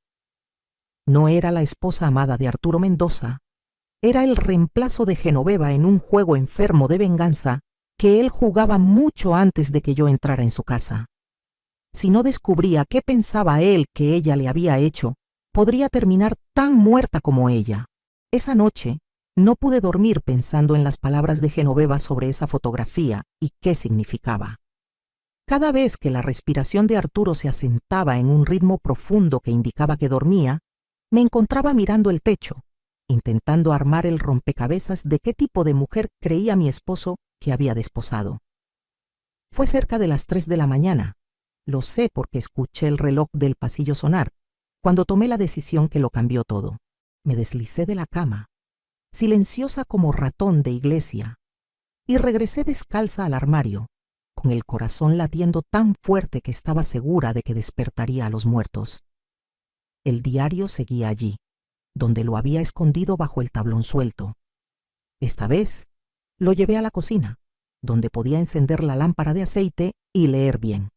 No era la esposa amada de Arturo Mendoza, era el reemplazo de Genoveva en un juego enfermo de venganza que él jugaba mucho antes de que yo entrara en su casa. Si no descubría qué pensaba él que ella le había hecho, podría terminar tan muerta como ella. Esa noche no pude dormir pensando en las palabras de Genoveva sobre esa fotografía y qué significaba. Cada vez que la respiración de Arturo se asentaba en un ritmo profundo que indicaba que dormía, me encontraba mirando el techo, intentando armar el rompecabezas de qué tipo de mujer creía mi esposo que había desposado. Fue cerca de las 3 de la mañana, lo sé porque escuché el reloj del pasillo sonar, cuando tomé la decisión que lo cambió todo. Me deslicé de la cama, silenciosa como ratón de iglesia, y regresé descalza al armario, con el corazón latiendo tan fuerte que estaba segura de que despertaría a los muertos. El diario seguía allí, donde lo había escondido bajo el tablón suelto. Esta vez lo llevé a la cocina, donde podía encender la lámpara de aceite y leer bien.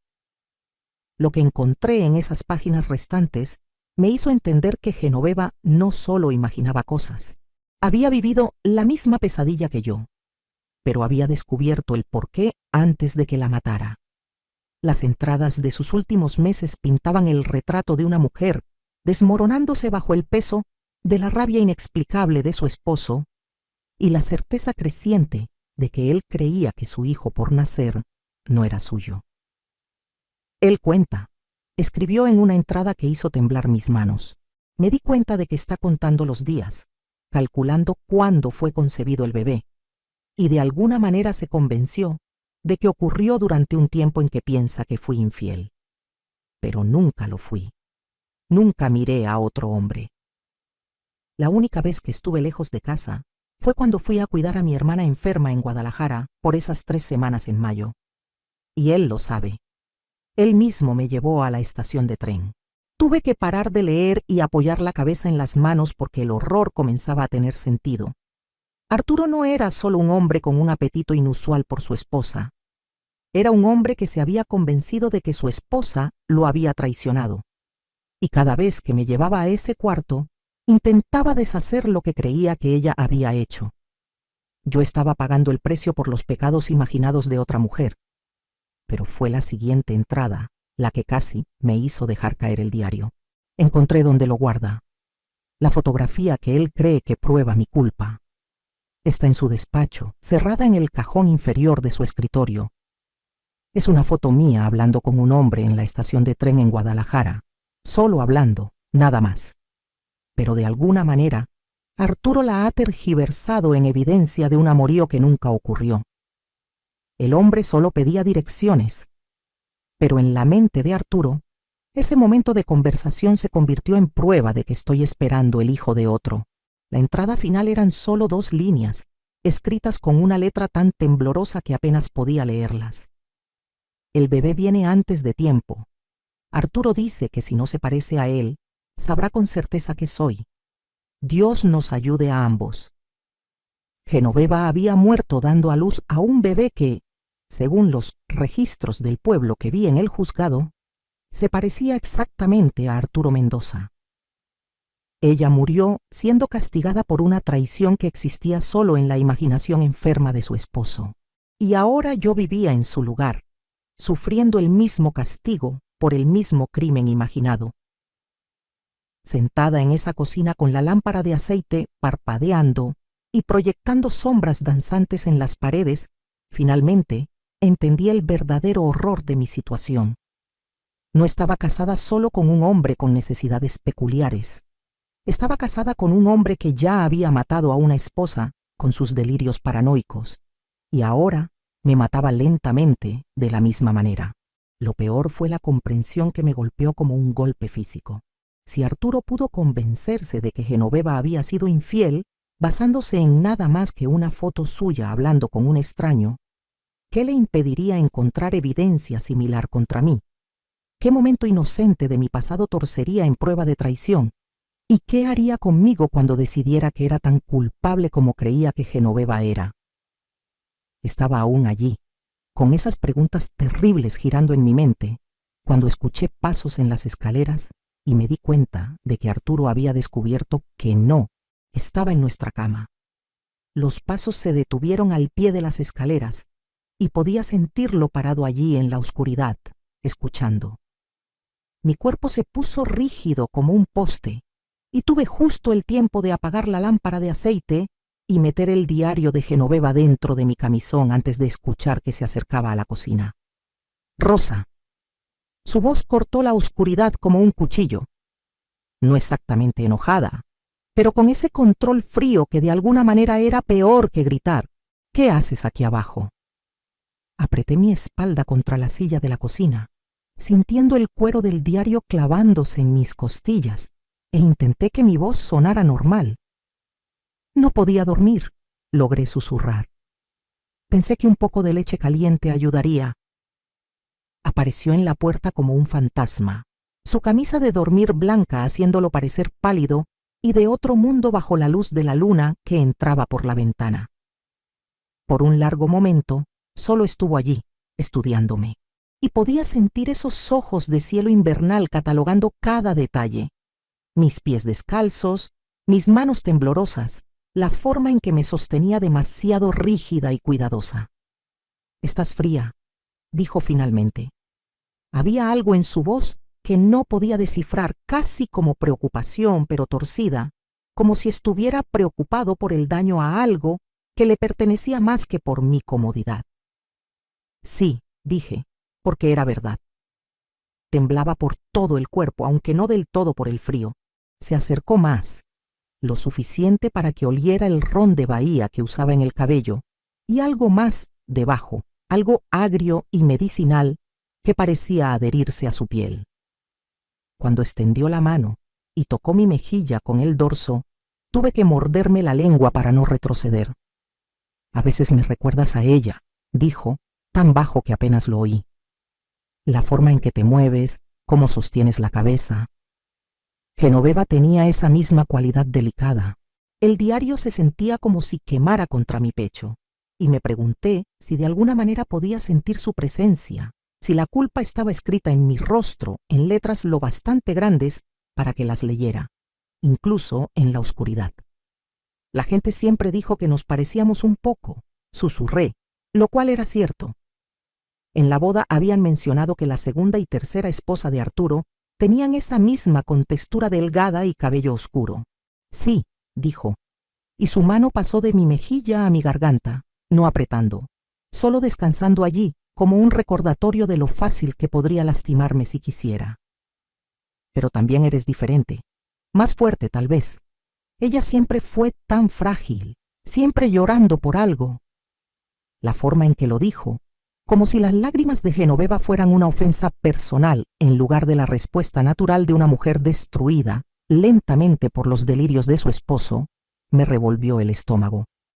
Lo que encontré en esas páginas restantes me hizo entender que Genoveva no solo imaginaba cosas, había vivido la misma pesadilla que yo, pero había descubierto el porqué antes de que la matara. Las entradas de sus últimos meses pintaban el retrato de una mujer desmoronándose bajo el peso de la rabia inexplicable de su esposo y la certeza creciente de que él creía que su hijo por nacer no era suyo. Él cuenta, escribió en una entrada que hizo temblar mis manos. Me di cuenta de que está contando los días, calculando cuándo fue concebido el bebé, y de alguna manera se convenció de que ocurrió durante un tiempo en que piensa que fui infiel. Pero nunca lo fui. Nunca miré a otro hombre. La única vez que estuve lejos de casa fue cuando fui a cuidar a mi hermana enferma en Guadalajara por esas 3 semanas en mayo. Y él lo sabe. Él mismo me llevó a la estación de tren. Tuve que parar de leer y apoyar la cabeza en las manos porque el horror comenzaba a tener sentido. Arturo no era solo un hombre con un apetito inusual por su esposa. Era un hombre que se había convencido de que su esposa lo había traicionado. Y cada vez que me llevaba a ese cuarto, intentaba deshacer lo que creía que ella había hecho. Yo estaba pagando el precio por los pecados imaginados de otra mujer. Pero fue la siguiente entrada la que casi me hizo dejar caer el diario. Encontré donde lo guarda. La fotografía que él cree que prueba mi culpa. Está en su despacho, cerrada en el cajón inferior de su escritorio. Es una foto mía hablando con un hombre en la estación de tren en Guadalajara. Solo hablando, nada más. Pero de alguna manera, Arturo la ha tergiversado en evidencia de un amorío que nunca ocurrió. El hombre solo pedía direcciones, pero en la mente de Arturo, ese momento de conversación se convirtió en prueba de que estoy esperando el hijo de otro. La entrada final eran solo 2 líneas, escritas con una letra tan temblorosa que apenas podía leerlas. El bebé viene antes de tiempo. Arturo dice que si no se parece a él, sabrá con certeza que soy. Dios nos ayude a ambos. Genoveva había muerto dando a luz a un bebé que, según los registros del pueblo que vi en el juzgado, se parecía exactamente a Arturo Mendoza. Ella murió siendo castigada por una traición que existía solo en la imaginación enferma de su esposo. Y ahora yo vivía en su lugar, sufriendo el mismo castigo por el mismo crimen imaginado. Sentada en esa cocina con la lámpara de aceite parpadeando y proyectando sombras danzantes en las paredes, finalmente entendí el verdadero horror de mi situación. No estaba casada solo con un hombre con necesidades peculiares. Estaba casada con un hombre que ya había matado a una esposa con sus delirios paranoicos, y ahora me mataba lentamente de la misma manera. Lo peor fue la comprensión que me golpeó como un golpe físico. Si Arturo pudo convencerse de que Genoveva había sido infiel, basándose en nada más que una foto suya hablando con un extraño, qué le impediría encontrar evidencia similar contra mí? ¿Qué momento inocente de mi pasado torcería en prueba de traición? ¿Y qué haría conmigo cuando decidiera que era tan culpable como creía que Genoveva era? Estaba aún allí, con esas preguntas terribles girando en mi mente, cuando escuché pasos en las escaleras y me di cuenta de que Arturo había descubierto que no estaba en nuestra cama. Los pasos se detuvieron al pie de las escaleras y podía sentirlo parado allí en la oscuridad, escuchando. Mi cuerpo se puso rígido como un poste y tuve justo el tiempo de apagar la lámpara de aceite y meter el diario de Genoveva dentro de mi camisón antes de escuchar que se acercaba a la cocina. Rosa. Su voz cortó la oscuridad como un cuchillo. No exactamente enojada, pero con ese control frío que de alguna manera era peor que gritar. ¿Qué haces aquí abajo? Apreté mi espalda contra la silla de la cocina, sintiendo el cuero del diario clavándose en mis costillas, e intenté que mi voz sonara normal. No podía dormir, logré susurrar. Pensé que un poco de leche caliente ayudaría. Apareció en la puerta como un fantasma, su camisa de dormir blanca haciéndolo parecer pálido y de otro mundo bajo la luz de la luna que entraba por la ventana. Por un largo momento, solo estuvo allí, estudiándome, y podía sentir esos ojos de cielo invernal catalogando cada detalle. Mis pies descalzos, mis manos temblorosas, la forma en que me sostenía demasiado rígida y cuidadosa. «Estás fría», dijo finalmente. Había algo en su voz que no podía descifrar, casi como preocupación, pero torcida, como si estuviera preocupado por el daño a algo que le pertenecía más que por mi comodidad. «Sí», dije, porque era verdad. Temblaba por todo el cuerpo, aunque no del todo por el frío. Se acercó más, lo suficiente para que oliera el ron de Bahía que usaba en el cabello, y algo más debajo, algo agrio y medicinal que parecía adherirse a su piel. Cuando extendió la mano y tocó mi mejilla con el dorso, tuve que morderme la lengua para no retroceder. «A veces me recuerdas a ella», dijo, tan bajo que apenas lo oí. «La forma en que te mueves, cómo sostienes la cabeza». Genoveva tenía esa misma cualidad delicada. El diario se sentía como si quemara contra mi pecho, y me pregunté si de alguna manera podía sentir su presencia, si la culpa estaba escrita en mi rostro en letras lo bastante grandes para que las leyera, incluso en la oscuridad. La gente siempre dijo que nos parecíamos un poco, susurré, lo cual era cierto. En la boda habían mencionado que la segunda y tercera esposa de Arturo tenían esa misma contextura delgada y cabello oscuro. «Sí», dijo, y su mano pasó de mi mejilla a mi garganta, no apretando, solo descansando allí como un recordatorio de lo fácil que podría lastimarme si quisiera. «Pero también eres diferente, más fuerte tal vez. Ella siempre fue tan frágil, siempre llorando por algo». La forma en que lo dijo, como si las lágrimas de Genoveva fueran una ofensa personal en lugar de la respuesta natural de una mujer destruida lentamente por los delirios de su esposo, me revolvió el estómago.